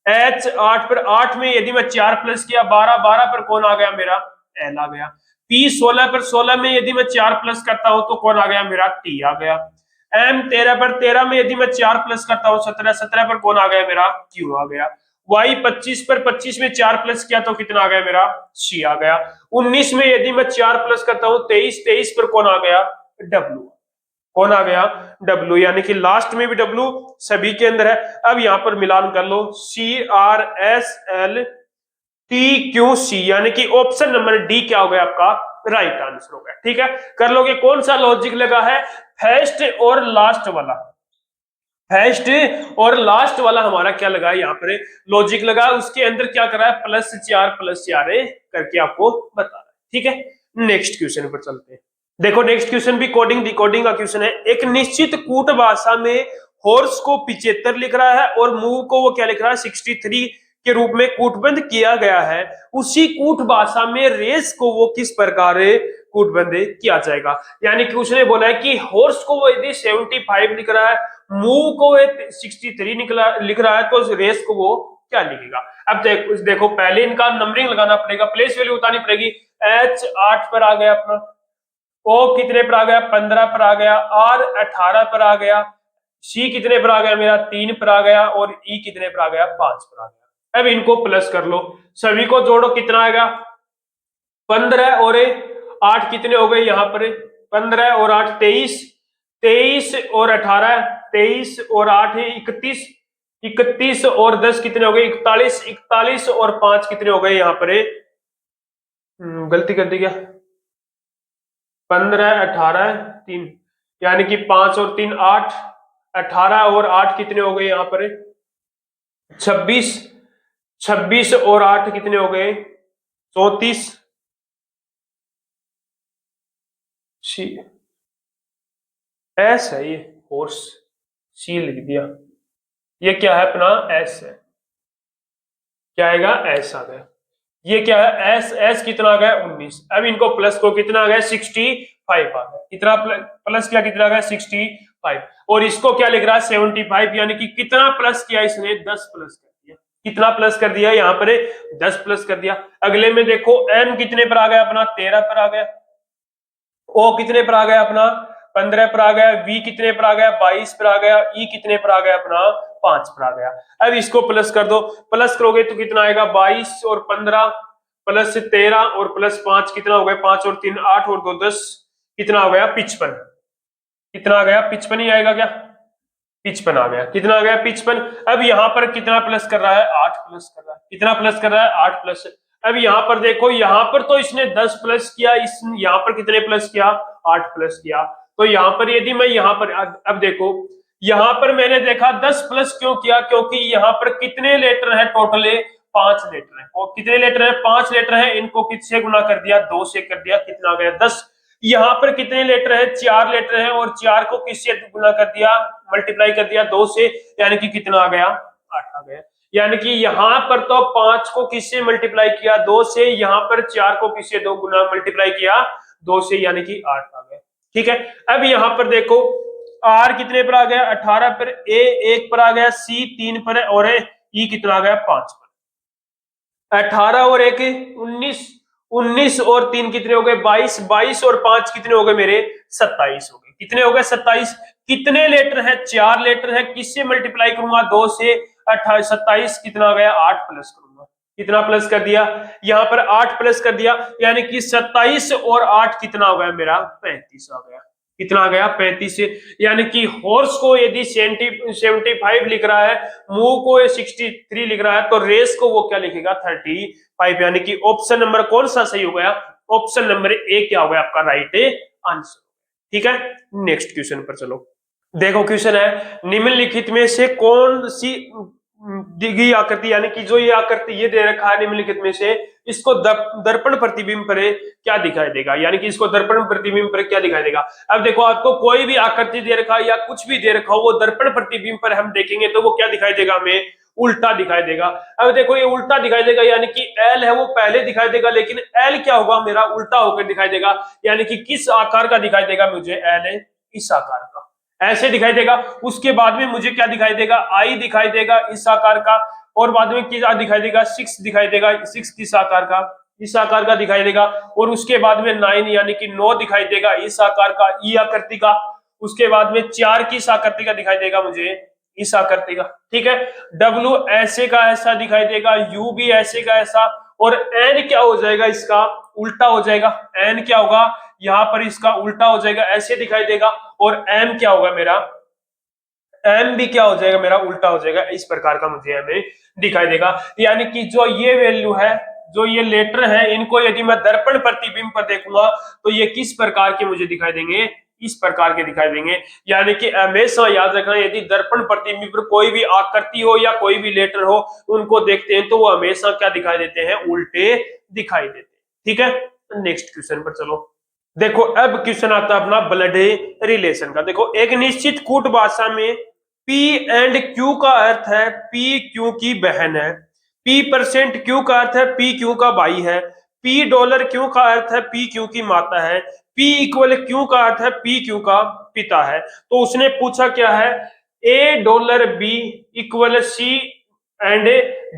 एच 8 पर, 8 में यदि मैं 4 प्लस किया, 12, 12 पर कौन आ गया मेरा, एल आ गया। पी 16 पर, 16 में यदि मैं 4 प्लस करता हूं तो कौन आ गया मेरा, टी आ गया। एम 13 पर, 13 में यदि मैं 4 प्लस करता हूं 17, 17 पर कौन आ गया मेरा, क्यू आ गया। वाई 25 पर, 25 में 4 प्लस किया तो कितना आ गया मेरा, सी आ गया। 19 में यदि मैं 4 प्लस करता हूं 23, 23 पर कौन आ गया, डब्ल्यू। कौन आ गया, डब्ल्यू, यानी कि लास्ट में भी डब्ल्यू सभी के अंदर है। अब यहां पर मिलान कर लो, CRSL TQC, यानी कि ऑप्शन नंबर डी क्या हो गया आपका, राइट आंसर हो गया। ठीक है, कर लोगे। कौन सा लॉजिक लगा है, फर्स्ट और लास्ट वाला, फर्स्ट और लास्ट वाला हमारा क्या लगा है यहाँ पर, लॉजिक लगा, उसके अंदर क्या करा है, +4 +4 करके आपको बता रहा है। ठीक है, नेक्स्ट क्वेश्चन पर चलते हैं। देखो नेक्स्ट क्वेश्चन भी कोडिंग डिकोडिंग का क्वेश्चन है। एक निश्चित कूट भाषा में हॉर्स को 75 लिख रहा है और मूव को वो क्या लिख रहा है, 63 के रूप में कूटबंद किया गया है। उसी कूट भाषा में रेस को वो किस प्रकार कूटबंद किया जाएगा, यानी कि उसने बोला है कि हॉर्स को वो यदि 75 लिख रहा है, मूव को 63 लिख रहा है, तो रेस को वो क्या लिखेगा। अब देखो पहले इनका नंबरिंग लगाना पड़ेगा, प्लेस वैल्यू बतानी पड़ेगी। H 8 पर आ गया अपना, O कितने पर आ गया, 15 पर आ गया। R 18 पर आ गया। C कितने पर आ गया मेरा, 3 पर आ गया। और E कितने पर आ गया, 5 पर आ गया। अब इनको प्लस कर लो, सभी को जोड़ो, कितना आएगा, 15 और 8 कितने हो गए यहाँ पर, 15 और 8 23, 23 और 18, 23 और 8 31, 31 और 10 कितने हो गए, 41, 41 और 5 कितने हो गए यहाँ पर, गलती कर दी क्या, 15 18 3, यानी कि 5 और 3 8, 18 और 8 कितने हो गए यहाँ पर, 26, 26 और 8 कितने हो गए, 34। सी एस है ये, हॉर्स, सी लिख दिया। ये क्या है अपना, एस है, क्या आएगा, एस आ गया। ये क्या है, एस, एस कितना आ गया, 19। अब इनको प्लस को कितना आ गया, 65 आ गया। कितना प्लस किया, कितना आ गया, 5 और इसको क्या लिख रहा है 75, यानी कि कितना प्लस किया इसने 10 प्लस कर दिया। कितना प्लस कर दिया यहाँ पर 10 प्लस कर दिया। अगले में देखो m कितने पर आ गया अपना 13 पर आ गया, ओ कितने पर आ गया अपना 15 पर आ गया, v कितने पर आ गया 22 पर आ गया, e कितने पर आ गया अपना 5 पर आ गया। अब इसको प्लस कर दो, प्लस करोगे तो कितना आएगा 22 और 15 प्लस 13 और प्लस 5 कितना हो गया 5 और 3 8 और 2 10, कितना हो गया 55। कितना आ गया 55 ही आएगा क्या, 55 आ गया। कितना आ गया 55। अब यहाँ पर कितना प्लस कर रहा है 8 प्लस कर रहा है। कितना प्लस कर रहा है 8 प्लस। अब यहाँ पर देखो यहाँ पर तो इसने 10 प्लस किया, इस यहाँ पर कितने प्लस किया 8 प्लस किया। तो यहाँ पर यदि मैं यहाँ पर अब देखो यहाँ पर मैंने देखा 10 प्लस क्यों किया, क्योंकि यहाँ पर कितने लेटर है टोटल 5 लेटर है। और कितने लेटर है 5 लेटर है, इनको किससे गुना कर दिया 2 से कर दिया, कितना आ गया 10। यहाँ पर कितने लेटर है 4 लेटर है और 4 को किससे गुना कर दिया मल्टीप्लाई कर दिया 2 से, यानी कि कितना आ गया 8 आ गया। यानी कि यहाँ पर तो 5 को किससे मल्टीप्लाई किया 2 से, यहाँ पर 4 को किससे 2 गुना मल्टीप्लाई किया 2 से, यानी कि 8 आ गया। ठीक है। अब यहाँ पर देखो R कितने पर आ गया 18 पर, A 1 पर आ गया, C 3 पर और E कितना आ गया 5 पर। 18 और 1 19, 19 और 3 कितने हो गए 22, 22 और 5 कितने हो गए मेरे 27 हो गए। कितने हो गए 27। कितने लेटर है 4 लेटर है, किससे मल्टीप्लाई करूंगा 2 से 28 27 कितना आ गया 8 प्लस करूंगा। कितना प्लस कर दिया यहाँ पर 8 प्लस कर दिया, यानी कि 27 और 8 कितना हो गया मेरा 35 आ गया। कितना आ गया 35 से। यानी कि हॉर्स को यदि 75 लिख रहा है, मूव को 63 लिख रहा है, तो रेस को वो क्या लिखेगा 35, यानी कि ऑप्शन नंबर कौन सा सही हो गया, ऑप्शन नंबर ए क्या हो गया आपका राइट आंसर। ठीक है। नेक्स्ट क्वेश्चन पर चलो। देखो क्वेश्चन है निम्नलिखित में से कौन सी दिगी आकृति, यानी कि जो ये आकृति ये दे रखा है निम्नलिखित में से इसको दर्पण प्रतिबिंब पर क्या दिखाई देगा, यानी कि इसको दर्पण प्रतिबिंब पर क्या दिखाई देगा। अब देखो आपको कोई भी आकृति दे रखा है या कुछ भी दे रखा हो, वो दर्पण प्रतिबिंब पर हम देखेंगे तो वो क्या दिखाई देगा हमें उल्टा दिखाई देगा। अब देखो ये उल्टा दिखाई देगा, यानी कि एल है वो पहले दिखाई देगा, लेकिन एल क्या होगा मेरा उल्टा होकर दिखाई देगा। यानी कि किस आकार का दिखाई देगा मुझे एल इस आकार का ऐसे दिखाई देगा। उसके बाद में मुझे क्या दिखाई देगा आई दिखाई देगा इस आकार का, और बाद में क्या दिखाई देगा 6 दिखाई देगा, 6 किस आकार का इस आकार का दिखाई देगा। और उसके बाद में 9 यानी कि 9 दिखाई देगा इस आकार का ई आकृति का। उसके बाद में 4 किस आकृति का दिखाई देगा मुझे इस आकृति का। ठीक है। डब्ल्यू ऐसे का ऐसा दिखाई देगा, यू भी ऐसे का ऐसा, और एन क्या हो जाएगा इसका उल्टा हो जाएगा। एन क्या होगा यहाँ पर इसका उल्टा हो जाएगा ऐसे दिखाई देगा, और एम क्या होगा मेरा एम भी क्या हो जाएगा मेरा उल्टा हो जाएगा, इस प्रकार का मुझे हमें दिखाई देगा। यानी कि जो ये वैल्यू है जो ये लेटर है इनको यदि मैं दर्पण प्रतिबिंब पर देखूंगा तो ये किस प्रकार के मुझे दिखाई देंगे इस प्रकार के दिखाई देंगे। यानी कि हमेशा याद रखना यदि दर्पण प्रतिबिंब पर कोई भी आकृति हो या कोई भी लेटर हो उनको देखते हैं तो वो हमेशा क्या दिखाई देते हैं उल्टे दिखाई देते हैं। ठीक है। नेक्स्ट क्वेश्चन पर चलो। देखो अब क्वेश्चन आता है अपना ब्लड रिलेशन का। देखो एक निश्चित कूट भाषा में P एंड Q का अर्थ है P Q की बहन है, P% Q का अर्थ है P Q का भाई है, $P Q का अर्थ है P Q की माता है, P इक्वल Q का अर्थ है P Q का पिता है। तो उसने पूछा क्या है $B equal C and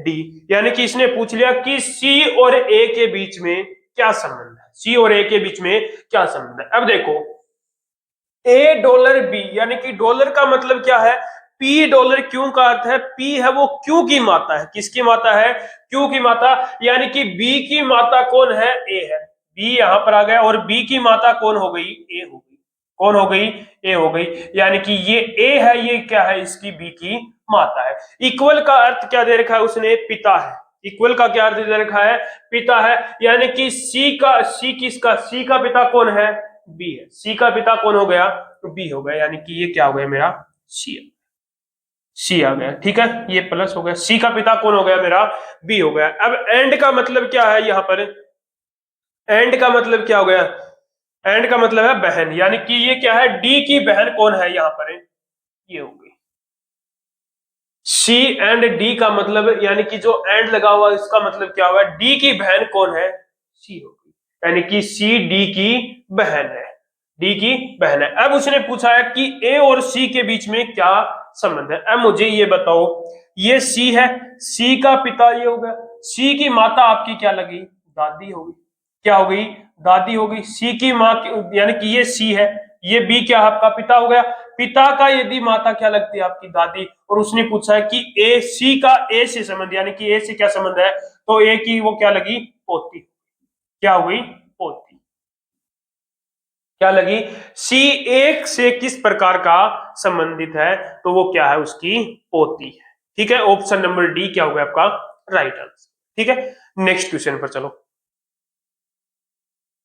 D, यानी कि इसने पूछ लिया कि C और A के बीच में क्या संबंध है, C और A के बीच में क्या संबंध है। अब देखो $B यानी कि डॉलर का मतलब क्या है $P Q का अर्थ है P है वो Q की माता है। किसकी माता है Q की माता, यानी कि B की माता कौन है A है, B यहां पर आ गया, और B की माता कौन हो गई A हो गई। कौन हो गई A हो गई, यानी कि ये A है ये क्या है इसकी B की माता है। इक्वल का अर्थ क्या दे रखा है उसने पिता है, इक्वल का क्या अर्थ दे रखा है पिता है, यानी कि C का पिता कौन है B है, C का पिता कौन हो गया तो B हो गया, यानी कि ये क्या हो गया मेरा C आ गया। ठीक है। ये प्लस हो गया, C का पिता कौन हो गया मेरा B हो गया। अब एंड का मतलब क्या है यहाँ पर, एंड का मतलब क्या हो गया, एंड का मतलब है बहन, यानी कि ये क्या है D की बहन कौन है यहाँ पर ये हो गई। C एंड D का मतलब यानी कि जो एंड लगा हुआ इसका मतलब क्या हुआ D की बहन कौन है C हो गई, यानी कि C D की बहन है। डी की बहन है। अब उसने पूछा है कि ए और सी के बीच में क्या संबंध है। अब मुझे ये बताओ, ये सी है, सी का पिता ये हो गया, सी की माता आपकी क्या लगी, दादी हो गई, क्या हो गई, दादी हो गई। सी की माँ यानी कि ये सी है, ये बी क्या आपका पिता हो गया, पिता का यदि माता क्या लगती है आपकी दादी। और उसने पूछा है कि ए सी का ए से संबंध, यानी कि ए से क्या संबंध है, तो ए की वो क्या लगी, पोती, क्या हो गई, पोती, क्या लगी, सी एक से किस प्रकार का संबंधित है, तो वो क्या है, उसकी पोती है। ठीक है, ऑप्शन नंबर डी क्या होगा आपका राइट आंसर। ठीक है, नेक्स्ट क्वेश्चन पर चलो।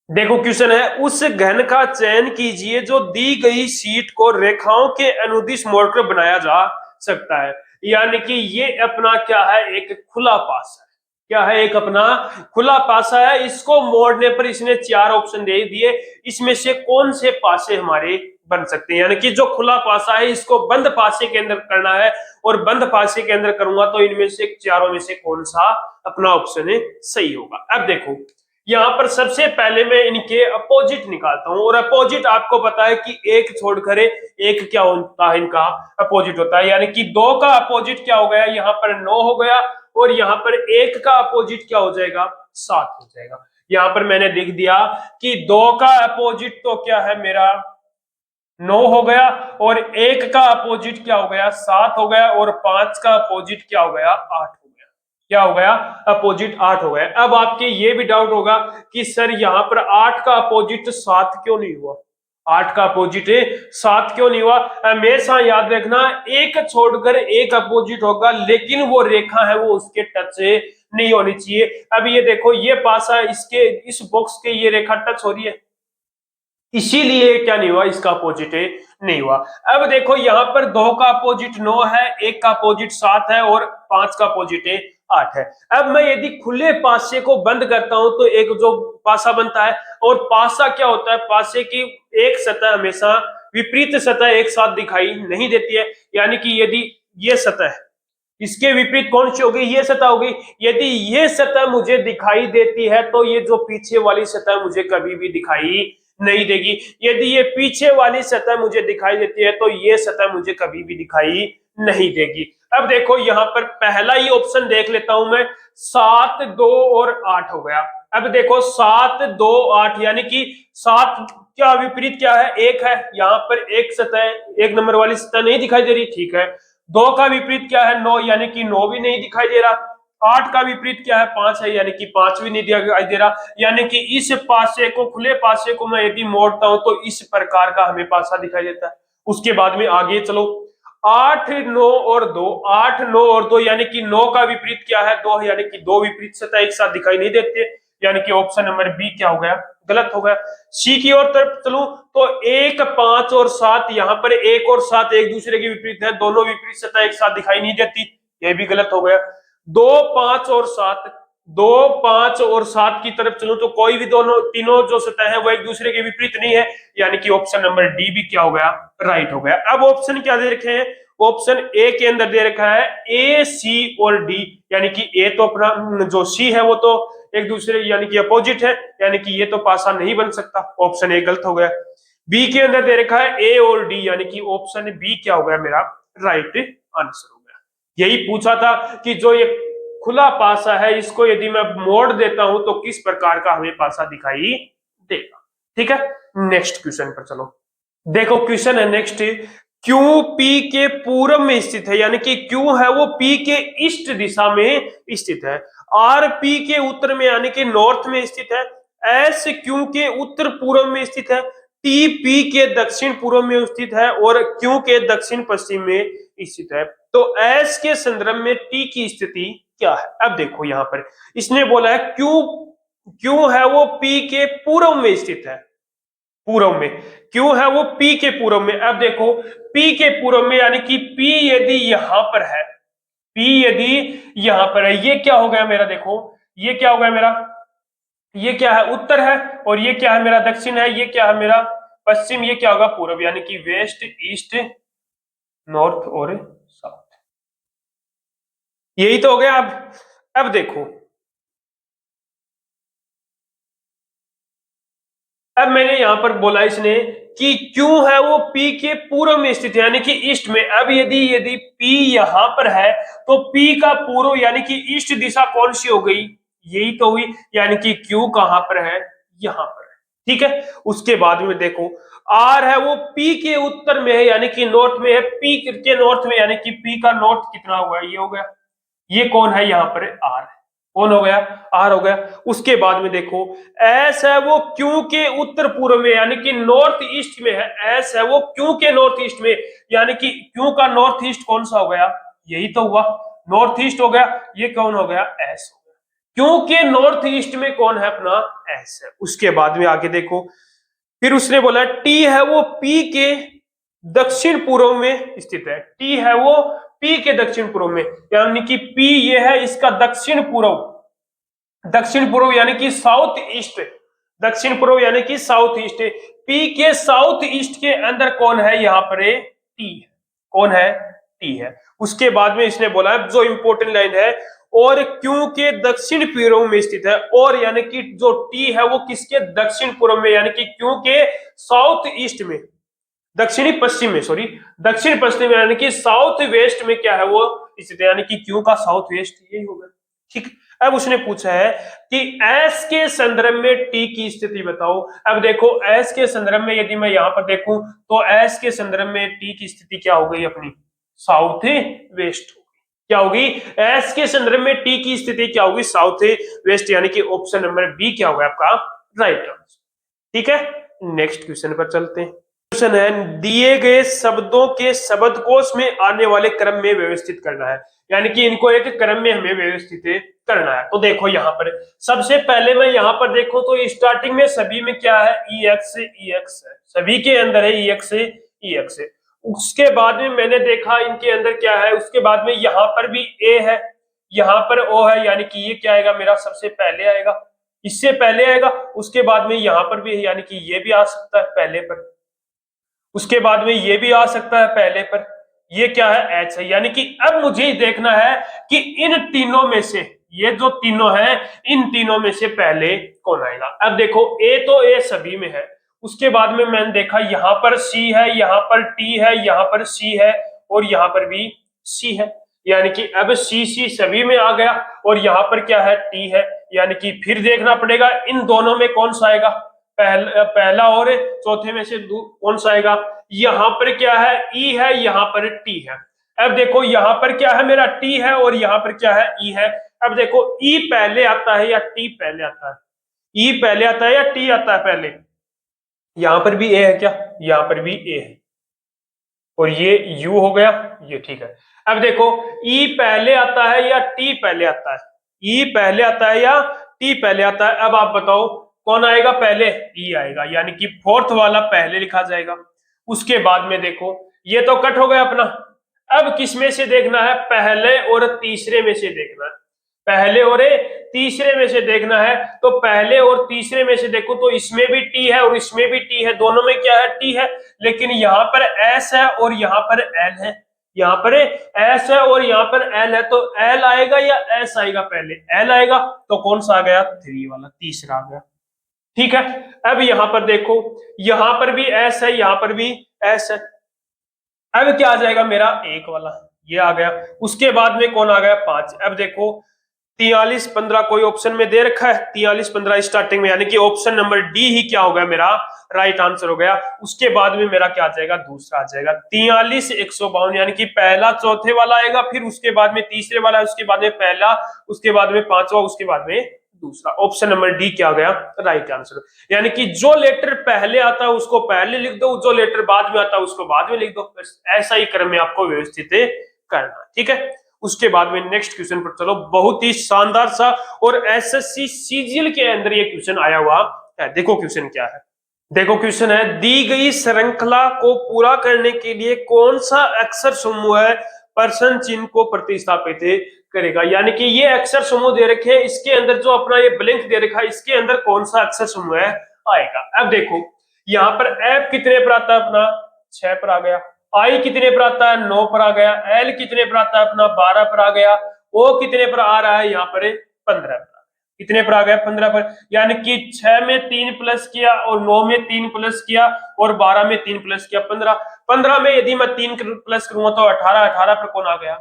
देखो क्वेश्चन है, उस घन का चयन कीजिए जो दी गई शीट को रेखाओं के अनुदिश मोड़कर बनाया जा सकता है। यानी कि ये अपना क्या है, एक खुला पासा है, क्या है, एक अपना खुला पासा है। इसको मोड़ने पर इसने चार ऑप्शन दे दिए, इसमें से कौन से पासे हमारे बन सकते हैं। यानी कि जो खुला पासा है इसको बंद पासे के अंदर करना है, और बंद पासे के अंदर करूंगा तो इनमें से चारों में से कौन सा अपना ऑप्शन है सही होगा। अब देखो, यहां पर सबसे पहले मैं इनके अपोजिट निकालता हूं, और अपोजिट आपको पता है कि एक छोड़कर एक क्या होता है, इनका अपोजिट होता है। यानी कि दो का अपोजिट क्या हो गया, यहाँ पर 9 हो गया, और यहाँ पर एक का अपोजिट क्या हो जाएगा, 7 हो जाएगा। यहाँ पर मैंने लिख दिया कि दो का अपोजिट तो क्या है मेरा 9 हो गया, और एक का अपोजिट क्या हो गया, 7 हो गया, और 5 का अपोजिट क्या हो गया, 8 हो गया। क्या हो गया, अपोजिट 8 हो गया। अब आपके ये भी डाउट होगा कि सर यहाँ पर 8 का अपोजिट 7 क्यों नहीं हुआ, 8 का अपोजिट 7 क्यों नहीं हुआ। हमेशा याद रखना, एक छोड़कर एक अपोजिट होगा, लेकिन वो रेखा है वो उसके टच से नहीं होनी चाहिए। अब ये देखो, ये पासा इसके इस बॉक्स के ये रेखा टच हो रही है, इसीलिए क्या नहीं हुआ, इसका अपोजिट नहीं हुआ। अब देखो यहाँ पर दो का अपोजिट 9 है, एक का अपोजिट 7 है, और 5 का अपोजिट 8 है। अब मैं यदि खुले पासे को बंद करता हूं तो एक जो पासा बनता है, और पासा क्या होता है, पासे की एक सतह हमेशा विपरीत सतह एक साथ दिखाई नहीं देती है। यानी कि यदि ये सतह है, इसके विपरीत कौन सी हो गई, ये सतह हो गई। यदि ये सतह मुझे दिखाई देती है तो ये जो पीछे वाली सतह मुझे कभी भी दिखाई नहीं देगी। यदि ये पीछे वाली सतह मुझे दिखाई देती है तो ये सतह मुझे कभी भी दिखाई नहीं देगी। अब देखो यहाँ पर पहला ही ऑप्शन देख लेता हूं मैं, 7 2 और 8 हो गया। अब देखो 7 2 8, यानी कि 7 क्या विपरीत क्या है, एक है, यहाँ पर एक सतह, एक नंबर वाली सतह नहीं दिखाई दे रही, ठीक है। 2 का विपरीत क्या है, 9, यानी कि 9 भी नहीं दिखाई दे रहा। 8 का विपरीत क्या है, 5 है, यानी कि 5 भी नहीं दिखाई दे रहा। यानी कि इस पासे को, खुले पासे को मैं यदि मोड़ता हूं तो इस प्रकार का हमें पासा दिखाई देता है। उसके बाद में आगे चलो, 8 9 और 2, 8 9 और 2, यानी कि 9 का विपरीत क्या है, 2 है, यानी कि दो विपरीत सतह एक साथ दिखाई नहीं देते। यानी कि ऑप्शन नंबर बी क्या हो गया, गलत हो गया। सी की ओर तरफ चलूं तो 1 5 और 7, यहाँ पर 1 और 7 एक दूसरे के विपरीत है, दोनों विपरीत सतह एक साथ दिखाई नहीं देती, ये भी गलत हो गया। 2 5 और 7, 2 5 और 7 की तरफ चलूं तो कोई भी दोनों तीनों जो सतह है वो एक दूसरे के विपरीत नहीं है। यानी कि ऑप्शन नंबर डी भी क्या हो गया, राइट हो गया। अब ऑप्शन क्या दे रखे हैं, ऑप्शन ए के अंदर दे रखा है ए सी और डी, यानी कि ए तो अपना जो सी है वो तो एक दूसरे यानी कि अपोजिट है, यानी कि ये तो पासा नहीं बन सकता, ऑप्शन ए गलत हो गया। बी के अंदर दे रखा है ए और डी, यानी कि ऑप्शन बी क्या हो गया मेरा राइट आंसर हो गया। यही पूछा था कि जो ये खुला पासा है इसको यदि मैं मोड़ देता हूं तो किस प्रकार का हमें पासा दिखाई देगा। ठीक है, नेक्स्ट क्वेश्चन पर चलो। देखो क्वेश्चन है नेक्स्ट, क्यू पी के पूर्व में स्थित है, यानी कि क्यू है वो पी के ईस्ट दिशा में स्थित है। आर पी के उत्तर में यानी कि नॉर्थ में स्थित है। एस क्यू के उत्तर पूर्व में स्थित है। टी पी के दक्षिण पूर्व में स्थित है, और क्यू के दक्षिण पश्चिम में स्थित है। तो एस के संदर्भ में टी की स्थिति क्या है। अब देखो यहां पर इसने बोला है क्यू, क्यू है वो पी के पूर्व में स्थित है, पूर्व में, क्यों है वो पी के पूर्व में। अब देखो पी के पूर्व में यानी कि पी यदि यहां पर है, पी यदि यहां पर है, ये क्या हो गया मेरा, देखो ये क्या हो गया मेरा, ये क्या है उत्तर है, और ये क्या है मेरा दक्षिण है, ये क्या है मेरा पश्चिम, ये क्या होगा पूर्व, यानी कि वेस्ट ईस्ट नॉर्थ और साउथ, यही तो हो गया। अब देखो, अब मैंने यहां पर बोला इसने कि क्यों है वो P के पूर्व में स्थित है, यानी कि ईस्ट में। अब यदि यदि P यहां पर है तो P का पूर्व यानी कि ईस्ट दिशा कौन सी हो गई, यही तो हुई, यानी कि Q कहां पर है, यहां पर है। ठीक है, उसके बाद में देखो R है वो P के उत्तर में है, यानी कि नॉर्थ में है, P के नॉर्थ में, यानी कि P का नॉर्थ कितना हुआ, ये हो गया। ये कौन है यहाँ पर, आर। कौन हो गया, आर हो गया। उसके बाद में देखो एस है वो क्यू के उत्तर पूर्व में, यानी कि नॉर्थ ईस्ट में है। एस है वो क्यू के नॉर्थ ईस्ट में, यानी कि क्यू का नॉर्थ ईस्ट कौन सा हो गया, यही तो हुआ, नॉर्थ ईस्ट हो गया। ये कौन हो गया, एस हो गया। क्यू के नॉर्थ ईस्ट में कौन है, अपना एस है। उसके बाद में आगे देखो, फिर उसने बोला टी है वो पी के दक्षिण पूर्व में स्थित है। टी है वो पी के दक्षिण पूर्व में, यानी कि पी ये है इसका दक्षिण पूर्व, दक्षिण पूर्व यानी कि साउथ ईस्ट, दक्षिण पूर्व यानी कि साउथ ईस्ट। पी के साउथ ईस्ट के अंदर कौन है, यहाँ पर टी है। कौन है, टी है। उसके बाद में इसने बोला जो इंपॉर्टेंट लाइन है, और क्यू के दक्षिण पूर्व में स्थित है। और यानी कि जो टी है वो किसके दक्षिण पूर्व में, यानी कि क्यू के साउथ ईस्ट में, दक्षिणी पश्चिम में, सॉरी दक्षिण पश्चिम में, यानी कि साउथ वेस्ट में क्या है वो स्थित है, यानी कि क्यू का साउथ वेस्ट यही होगा। ठीक। अब उसने पूछा है कि एस के संदर्भ में टी की स्थिति बताओ। अब देखो एस के संदर्भ में यदि मैं यहां पर देखूं तो एस के संदर्भ में टी की स्थिति क्या हो गई, अपनी साउथ वेस्ट हो गई। क्या होगी, एस के संदर्भ में टी की स्थिति क्या होगी, साउथ वेस्ट, यानी कि ऑप्शन नंबर बी क्या होगा आपका राइट आंसर। ठीक है, नेक्स्ट क्वेश्चन पर चलते हैं। क्वेश्चन है दिए गए शब्दों के शब्दकोश में आने वाले क्रम में व्यवस्थित करना है, यानी कि इनको एक क्रम में हमें व्यवस्थित करना है। तो देखो यहाँ पर सबसे पहले मैं यहाँ पर देखो तो स्टार्टिंग में सभी में क्या है, EX है, सभी के अंदर है EX है। उसके बाद में मैंने देखा इनके अंदर क्या है, उसके बाद में यहाँ पर भी A है, यहाँ पर O है, यानी कि ये क्या आएगा मेरा सबसे पहले आएगा, इससे पहले आएगा। उसके बाद में यहाँ पर भी है, यानी कि ये भी आ सकता है पहले पर, उसके बाद में ये भी आ सकता है पहले पर। ये क्या है, एच है। यानी कि अब मुझे देखना है कि इन तीनों में से, ये जो तीनों हैं इन तीनों में से पहले कौन आएगा। अब देखो ए तो ए सभी में है, उसके बाद में मैंने देखा यहाँ पर सी है, यहाँ पर टी है, यहाँ पर सी है, और यहाँ पर भी सी है, यानी कि अब सी सभी में आ गया। और यहाँ पर क्या है, टी है, यानी कि फिर देखना पड़ेगा इन दोनों में कौन सा आएगा, पहला और चौथे में से कौन सा आएगा। यहाँ पर क्या है, ई है, यहाँ पर टी है। अब देखो यहाँ पर क्या है, मेरा टी है, और यहाँ पर क्या है, ई है। अब देखो ई पहले आता है या टी पहले आता है, ई पहले आता है या टी आता है पहले। यहाँ पर भी ए है क्या, यहाँ पर भी ए है, और ये यू हो गया, ये ठीक है। अब देखो ई पहले आता है या टी पहले आता है, ई पहले आता है या टी पहले आता है। अब आप बताओ कौन आएगा पहले, ई आएगा, यानी कि फोर्थ वाला पहले लिखा जाएगा। उसके बाद में देखो ये तो कट हो गया अपना। अब किस में से देखना है, पहले और तीसरे में से देखना है, पहले और तीसरे में से देखना है। तो पहले और तीसरे में से देखो तो इसमें भी टी है और इसमें भी टी है, दोनों में क्या है, टी है। लेकिन यहाँ पर एस है और यहाँ पर एल है, यहाँ पर एस है और यहाँ पर एल है, तो एल आएगा या एस आएगा, पहले एल आएगा। तो कौन सा आ गया, थ्री वाला, तीसरा आ गया। ठीक है, अब यहाँ पर देखो यहाँ पर भी एस है, यहाँ पर भी एस है। अब क्या आ जाएगा मेरा, एक वाला, ये आ गया। उसके बाद में कौन आ गया, पांच। अब देखो 43-15 कोई ऑप्शन में दे रखा है, 43-15 स्टार्टिंग में, यानी कि ऑप्शन नंबर डी ही क्या हो गया मेरा राइट आंसर हो गया। उसके बाद में मेरा क्या आ जाएगा, दूसरा आ जाएगा 43-152, यानी कि पहला चौथे वाला आएगा, फिर उसके बाद में तीसरे वाला, उसके बाद में पहला, उसके बाद में पांचवा, उसके बाद में दूसरा। ऑप्शन नंबर डी क्या आ गया राइट आंसर। यानी कि जो लेटर पहले आता है उसको पहले लिख दो, जो लेटर बाद में आता है उसको बाद में लिख दो, ऐसा ही क्रम में आपको व्यवस्थित करना। ठीक है, उसके बाद में नेक्स्ट क्वेश्चन पर चलो। बहुत ही शानदार सा और एसएससी सीजीएल के अंदर ये क्वेश्चन आया हुआ है। देखो क्वेश्चन क्या है, देखो क्वेश्चन है दी गई श्रृंखला को पूरा करने के लिए कौन सा अक्षर समूह है प्रश्न चिन्ह को प्रतिस्थापित करेगा। यानी कि ये अक्षर समूह दे रखे हैं, इसके अंदर जो अपना ये ब्लैंक दे रखा है, इसके अंदर कौन सा अक्षर समूह है आएगा। अब देखो यहाँ पर एफ कितने पर आता है, अपना 6 पर आ गया। आई कितने पर आता है, 9 पर आ गया। एल कितने पर आता है, अपना 12 पर आ गया। ओ कितने पर आ रहा है, यहाँ पर 15 पर। कितने पर आ गया 15 पर, यानी कि 6 में 3 प्लस किया और 9 में 3 प्लस किया और 12 में 3 प्लस किया 15। 15 में यदि मैं 3 प्लस करूंगा तो 18, 18 पर कौन आ गया,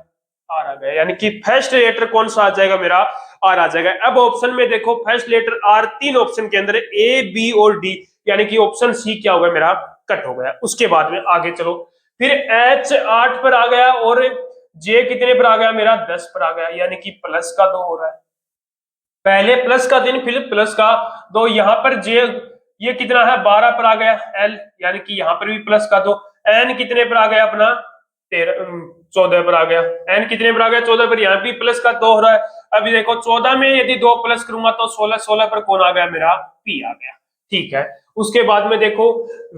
आर आ गया, यानी कि फर्स्ट लेटर कौन सा आ जाएगा मेरा, आर आ जाएगा। अब ऑप्शन में देखो फर्स्ट लेटर आर, तीन ऑप्शन के अंदर ए बी और डी, यानी कि ऑप्शन सी क्या होगा मेरा, कट हो गया। उसके बाद में आगे चलो, फिर एच 8 पर आ गया और जे कितने पर आ गया मेरा, 10 पर आ गया, यानी कि प्लस का 2 हो रहा है। पहले प्लस का 3 फिर प्लस का 2, यहां पर जे ये कितना है 12 पर आ गया एल, यानी कि यहां पर भी प्लस का 2। एन कितने पर आ गया अपना 14 पर आ गया, एन कितने पर आ गया 14 पर, यहाँ भी प्लस का 2 हो रहा है। अभी देखो 14 में यदि 2 प्लस करूंगा तो 16, 16 पर कौन आ गया मेरा, पी आ गया। ठीक है, उसके बाद में देखो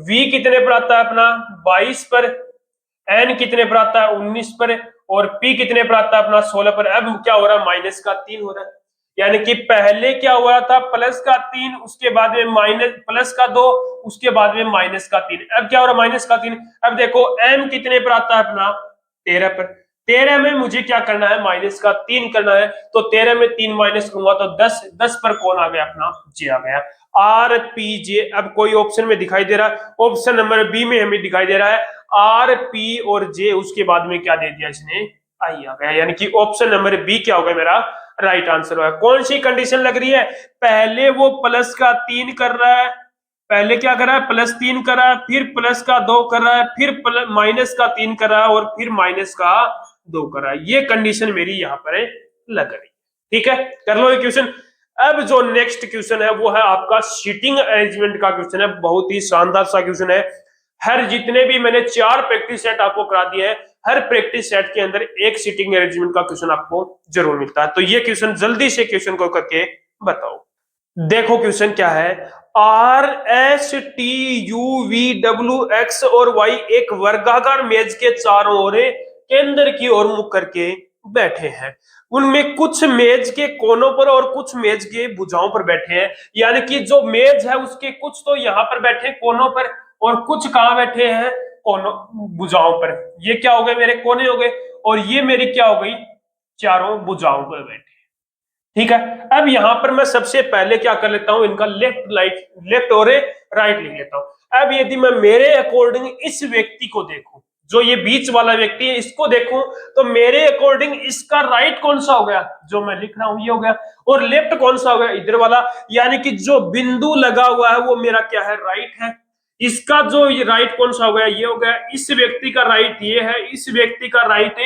वी कितने पर आता है अपना 22 पर, एन कितने पर आता है 19 पर, और पी कितने पर आता है अपना 16 पर। अब क्या हो रहा है माइनस का 3 हो रहा है, यानी कि पहले क्या हुआ था प्लस का 3, उसके बाद में माइनस प्लस का 2, उसके बाद में माइनस का 3। अब क्या हो रहा है माइनस का 3। अब देखो एम कितने पर आता है अपना 13 पर, 13 में मुझे क्या करना है माइनस का 3 करना है, तो 13 में 3 माइनस करूंगा तो 10, 10 पर कौन आ गया अपना जे आ गया, आर पी जे। अब कोई ऑप्शन में दिखाई दे रहा है, ऑप्शन नंबर बी में हमें दिखाई दे रहा है आर पी और जे, उसके बाद में क्या दे दिया इसने, आई आ गया, यानी कि ऑप्शन नंबर बी क्या होगा मेरा राइट आंसर होगा। कौन सी कंडीशन लग रही है, पहले वो प्लस का 3 कर रहा है, पहले क्या कर रहा है प्लस 3 कर रहा है, फिर प्लस का 2 कर रहा है, फिर माइनस का 3 कर रहा है और फिर माइनस का 2 कर रहा है। ये कंडीशन मेरी यहाँ पर लग रही है। ठीक है, कर लो ये क्वेश्चन। अब जो नेक्स्ट क्वेश्चन है वो है आपका सीटिंग अरेंजमेंट का क्वेश्चन है, बहुत ही शानदार सा क्वेश्चन है। हर जितने भी मैंने 4 प्रैक्टिस सेट आपको करा दिए हैं, हर प्रैक्टिस सेट के अंदर एक सीटिंग अरेंजमेंट का क्वेश्चन आपको जरूर मिलता है। तो ये क्वेश्चन जल्दी से क्वेश्चन को करके बताओ। देखो क्वेश्चन क्या है, R S T U V W x और वाई एक वर्गाकार मेज के चारों ओर केंद्र की ओर मुख करके बैठे हैं। उनमें कुछ मेज के कोनों पर और कुछ मेज के भुजाओं पर बैठे हैं, यानी कि जो मेज है उसके कुछ तो यहाँ पर बैठे कोनों पर और कुछ कहाँ बैठे हैं कोनों भुजाओं पर। ये क्या हो गए मेरे कोने हो गए, और ये मेरी क्या हो गई चारों भुजाओं पर बैठे। ठीक है, अब यहां पर मैं सबसे पहले क्या कर लेता हूं, इनका लेफ्ट और राइट लिख लेता हूं। अब यदि मैं मेरे अकॉर्डिंग इस व्यक्ति को देखूं, जो ये बीच वाला व्यक्ति है इसको देखूं, तो मेरे अकॉर्डिंग इसका राइट कौन सा हो गया, जो मैं लिख रहा हूं ये हो गया, और लेफ्ट कौन सा हो गया इधर वाला, यानी कि जो बिंदु लगा हुआ है वो मेरा क्या है राइट है। इसका जो ये राइट कौन सा हो गया ये हो गया, इस व्यक्ति का राइट ये है, इस व्यक्ति का राइट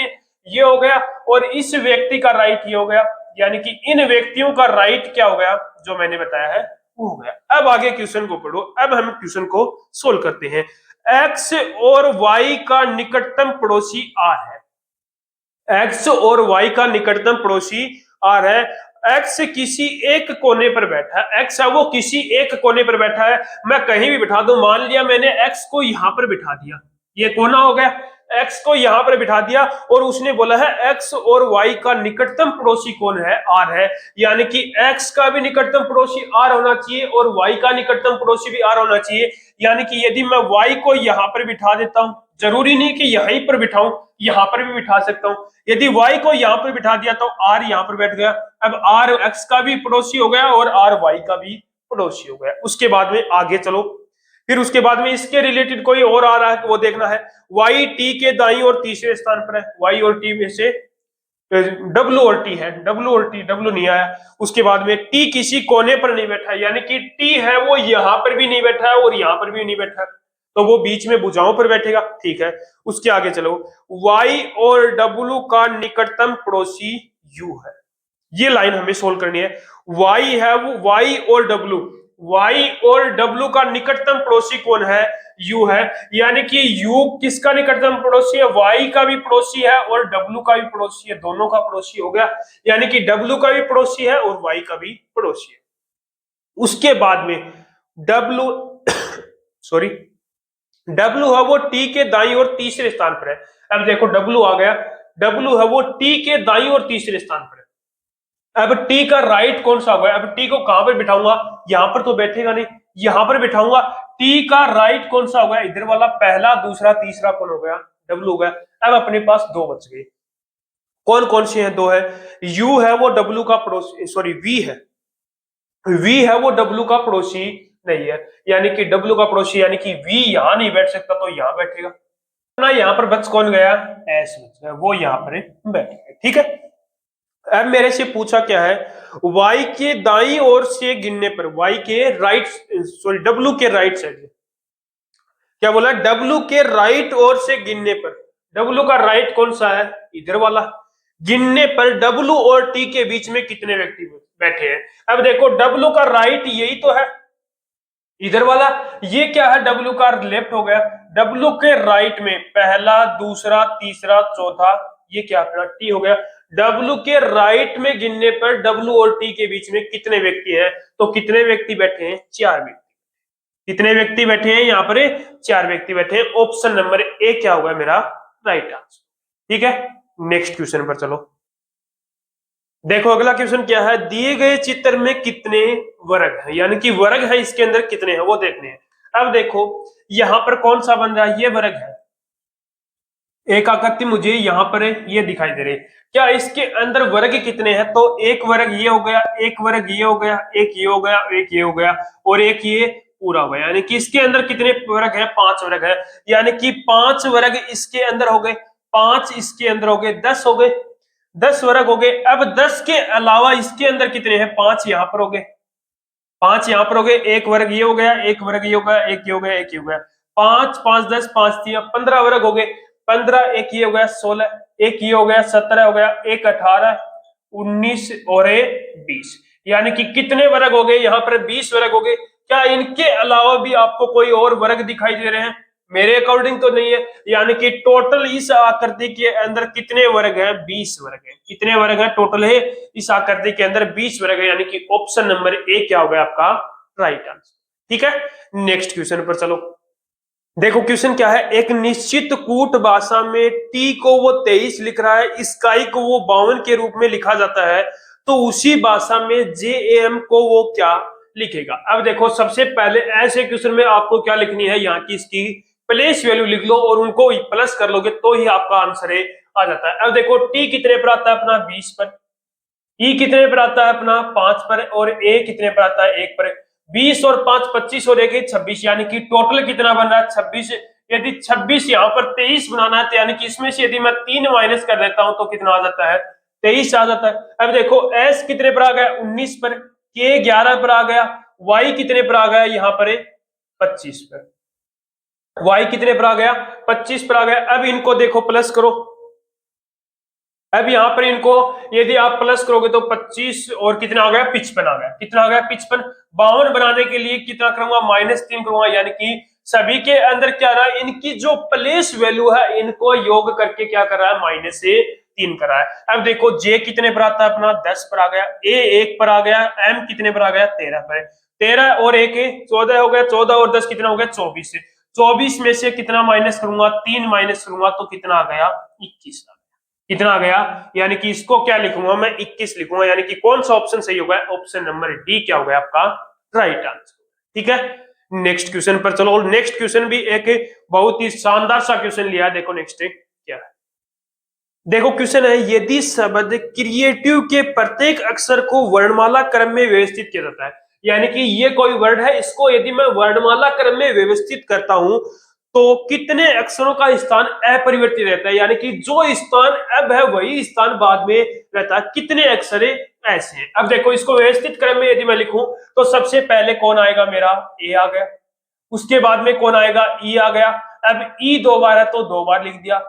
ये हो गया, और इस व्यक्ति का राइट ये हो गया, यानी कि इन व्यक्तियों का राइट क्या हो गया जो मैंने बताया है वो हो गया। अब आगे क्वेश्चन को पढ़ो, अब हम क्वेश्चन को सोल्व करते हैं। एक्स और वाई का निकटतम पड़ोसी आर है, एक्स और वाई का निकटतम पड़ोसी आर है। एक्स किसी एक कोने पर बैठा है, एक्स है वो किसी एक कोने पर बैठा है, मैं कहीं भी बिठा दूं, मान लिया मैंने एक्स को यहां पर बिठा दिया, ये कोना हो गया, एक्स को यहां पर बिठा दिया, और उसने बोला है एक्स और वाई का निकटतम पड़ोसी कौन है, आर है, यानी कि एक्स का भी निकटतम पड़ोसी आर होना चाहिए और वाई का निकटतम पड़ोसी भी आर होना चाहिए। यानी कि यदि मैं वाई को यहां पर बिठा देता हूं, जरूरी नहीं कि यहीं पर बिठाऊं, यहां पर भी बिठा सकता हूं, यदि y को यहां पर बिठा दिया तो r यहां पर बैठ गया। अब r x का भी पड़ोसी हो गया और r y का भी पड़ोसी हो गया। उसके बाद में आगे चलो, फिर उसके बाद में इसके रिलेटेड कोई और आ रहा है वो देखना है। y t के दाईं और तीसरे स्थान पर है, y और t में से w और t है, w और t, w नहीं आया। उसके बाद में t किसी कोने पर नहीं बैठा, यानी कि t है वो यहां पर भी नहीं बैठा है और यहां पर भी नहीं बैठा, तो वो बीच में भुजाओं पर बैठेगा। ठीक है, उसके आगे चलो, y और w का निकटतम पड़ोसी u है, ये लाइन हमें सोल्व करनी है। y है वो y और w का निकटतम पड़ोसी कौन है, u है, यानी कि u किसका निकटतम पड़ोसी है, y का भी पड़ोसी है और w का भी पड़ोसी है, दोनों का पड़ोसी हो गया, यानी कि w का भी पड़ोसी है और y का भी पड़ोसी है। उसके बाद में w सॉरी W है वो T के दाईं और तीसरे स्थान पर है। अब देखो W आ गया, W है वो T के दाईं और तीसरे स्थान पर है। अब T का राइट कौन सा होगा, अब T को कहां पर बिठाऊंगा, यहां पर तो बैठेगा नहीं, यहां पर बिठाऊंगा। T का राइट कौन सा होगा, इधर वाला, पहला दूसरा तीसरा कौन हो गया, W हो गया। अब अपने पास दो बच गए, कौन कौन से हैं, दो है, U है वो W का पड़ोसी, सॉरी V है, वी है वो डब्ल्यू का पड़ोसी नहीं है, यानी कि डब्ल्यू का पड़ोसी यानी कि वी यहां नहीं बैठ सकता तो यहां बैठेगा ना। यहाँ पर बच कौन गया, एस बच गया, वो यहाँ पर बैठ गया। ठीक है, अब मेरे से पूछा क्या है, y के दाईं ओर से गिनने पर, y के राइट सॉरी w के राइट साइड, क्या बोला, W के राइट ओर से गिनने पर, W का राइट कौन सा है, इधर वाला, गिनने पर W और T के बीच में कितने व्यक्ति बैठे हैं। अब देखो W का राइट यही तो है, इधर वाला, ये क्या है, W का लेफ्ट हो गया, W के राइट में पहला दूसरा तीसरा चौथा, ये क्या अपना T हो गया। W के राइट में गिनने पर W और T के बीच में कितने व्यक्ति हैं, तो कितने व्यक्ति बैठे हैं, 4 व्यक्ति। कितने व्यक्ति बैठे हैं यहाँ पर, 4 व्यक्ति बैठे हैं। ऑप्शन नंबर ए क्या होगा मेरा राइट आंसर। ठीक है, नेक्स्ट क्वेश्चन पर चलो। देखो अगला क्वेश्चन क्या है, दिए गए चित्र में कितने वर्ग हैं, यानी कि वर्ग है इसके अंदर कितने हैं वो देखने हैं। अब देखो यहां पर कौन सा बन रहा है, ये वर्ग है, एक आकृति मुझे यहाँ पर ये दिखाई दे रही है, क्या इसके अंदर वर्ग कितने हैं, तो एक वर्ग ये हो गया, एक वर्ग ये हो गया, एक ये हो गया, एक ये हो गया और एक ये पूरा हो गया, यानी कि इसके अंदर कितने वर्ग है, 5 वर्ग है, यानी कि 5 वर्ग इसके अंदर हो गए, 5 इसके अंदर हो गए, 10 हो गए, 10 वर्ग हो गए। अब 10 के अलावा इसके अंदर कितने हैं, 5 यहाँ पर हो गए, 5 यहाँ पर हो गए, एक वर्ग ये हो गया, एक वर्ग ये हो गया, एक ये हो गया, एक ये हो गया, 5 5 10 5 3 15 वर्ग हो गए, 15 एक ये हो गया 16, एक ये हो गया 17 हो गया, एक 18 19 और एक 20, यानी कि कितने वर्ग हो गए, यहाँ पर 20 वर्ग हो गए। क्या इनके अलावा भी आपको कोई और वर्ग दिखाई दे रहे हैं, मेरे अकॉर्डिंग तो नहीं है, यानी कि टोटल इस आकृति के अंदर कितने वर्ग हैं, 20 वर्ग है। कितने वर्ग हैं टोटल है इस आकृति के अंदर, 20 वर्ग है, यानी कि ऑप्शन नंबर ए क्या होगा आपका राइट आंसर। ठीक है, नेक्स्ट क्वेश्चन पर चलो। देखो क्वेश्चन क्या है, एक निश्चित कूट भाषा में टी को वो 23 लिख रहा है, स्काई को वो 52 के रूप में लिखा जाता है, तो उसी भाषा में जे एम को वो क्या लिखेगा। अब देखो सबसे पहले ऐसे क्वेश्चन में आपको क्या लिखनी है, यहाँ की इसकी प्लेस वैल्यू लिख लो और उनको प्लस कर लोगे तो ही आपका आंसर आ जाता है। अब देखो टी कितने पर आता है अपना 20 पर, ई कितने पर आता है अपना 5 पर और ए कितने पर आता है 1 पर, 20 और 5 25 और 1 26, यानी कि टोटल कितना बन रहा है 26। यदि 26 यहाँ पर 23 बनाना है तो यानी कि इसमें से यदि मैं 3 माइनस कर देता हूं तो कितना आ जाता है 23 आ जाता है। अब देखो एस कितने पर आ गया 19 पर, के 11 पर आ गया, वाई कितने पर आ गया यहाँ पर 25 पर, वाई कितने पर आ गया 25 पर आ गया। अब इनको देखो प्लस करो, अब यहां पर इनको यदि आप प्लस करोगे तो 25 और कितना आ गया 55 आ गया, कितना आ गया 55। 52 बनाने के लिए कितना करूंगा -3 करूंगा, यानी कि सभी के अंदर क्या रहा है, इनकी जो प्लेस वैल्यू है इनको योग करके क्या कर रहा है -3 कर रहा है। अब देखो जे कितने पर आता है अपना 10 पर आ गया, ए 1 पर आ गया, एम कितने पर आ गया 13 पर, 13 और 1 14 हो गया, 14 और 10 कितना हो गया 24, 24 में से कितना माइनस करूंगा 3 माइनस करूंगा तो कितना आ गया 21, कितना आ गया, यानी कि इसको क्या लिखूंगा मैं 21 लिखूंगा, यानी कि कौन सा ऑप्शन सही होगा, ऑप्शन नंबर डी क्या होगा आपका राइट आंसर। ठीक है, नेक्स्ट क्वेश्चन पर चलो। नेक्स्ट क्वेश्चन भी एक बहुत ही शानदार सा क्वेश्चन लिया है, देखो नेक्स्ट क्या है। देखो क्वेश्चन है, यदि शब्द क्रिएटिव के प्रत्येक अक्षर को वर्णमाला क्रम में व्यवस्थित किया जाता है, यानी कि ये कोई वर्ड है, इसको यदि मैं वर्णमाला क्रम में व्यवस्थित करता हूं तो कितने अक्षरों का स्थान अपरिवर्तित रहता है, यानी कि जो स्थान अब है वही स्थान बाद में रहता है, कितने अक्षर ऐसे हैं। अब देखो इसको व्यवस्थित क्रम में यदि मैं लिखूं तो सबसे पहले कौन आएगा, मेरा ए आ गया, उसके बाद में कौन आएगा, ई आ गया। अब ई 2 बार है तो 2 बार लिख दिया,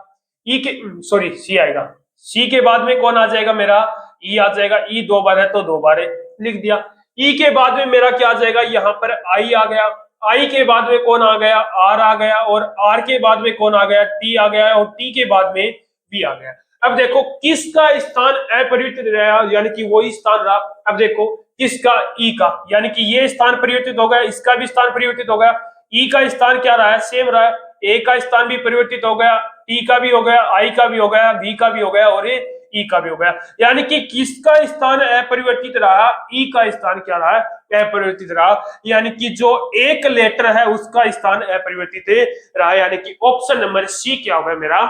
ई के सॉरी सी आएगा, सी के बाद में कौन आ जाएगा, मेरा ई आ जाएगा, ई 2 बार है तो 2 बार लिख दिया। ई के बाद में मेरा क्या आ जाएगा, यहाँ पर आई आ गया, आई के बाद में कौन आ गया, आर आ गया, और आर के बाद में कौन आ गया, टी आ गया, और टी के बाद में बी आ गया। अब देखो किसका स्थान अपरिवर्तित रहा, यानी कि वही स्थान रहा। अब देखो किसका, ई का, यानी कि ये स्थान परिवर्तित हो गया, इसका भी स्थान परिवर्तित हो गया, ई का स्थान क्या रहा है, सेम रहा है, ए का स्थान भी परिवर्तित हो गया, टी का भी हो गया, आई का भी हो गया, वी का भी हो गया और ई का भी हो गया, यानी कि किसका स्थान अपरिवर्तित रहा, ई का स्थान क्या रहा है अपरिवर्तित रहा, यानी कि जो एक लेटर है उसका स्थान अपरिवर्तित रहा, यानी कि ऑप्शन नंबर सी क्या होगा मेरा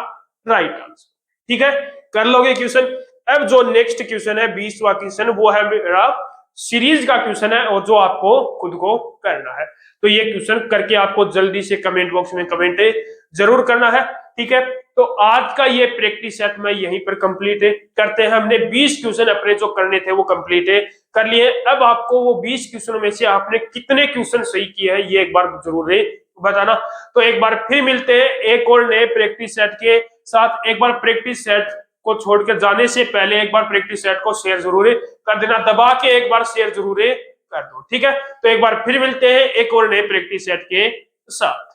राइट आंसर। ठीक है, कर लोगे क्वेश्चन। अब जो नेक्स्ट क्वेश्चन है 20वां क्वेश्चन वो है मेरा सीरीज का क्वेश्चन है और जो आपको खुद को करना है। तो ये क्वेश्चन करके आपको जल्दी से कमेंट बॉक्स में कमेंट जरूर करना है, ठीक है। तो आज का ये प्रैक्टिस सेट मैं यहीं पर कंप्लीट करते हैं। हमने 20 क्वेश्चन अपने जो करने थे वो कंप्लीट कर लिए। अब आपको वो 20 क्वेश्चनों में से आपने कितने क्वेश्चन सही किए हैं ये एक बार जरूर बताना। तो एक बार फिर मिलते हैं एक और नए प्रैक्टिस सेट के साथ। एक बार प्रैक्टिस सेट को छोड़कर जाने से पहले एक बार प्रैक्टिस सेट को शेयर जरूर कर देना, दबा के एक बार शेयर जरूर कर दो, ठीक है। तो एक बार फिर मिलते हैं एक और नए प्रैक्टिस सेट के साथ।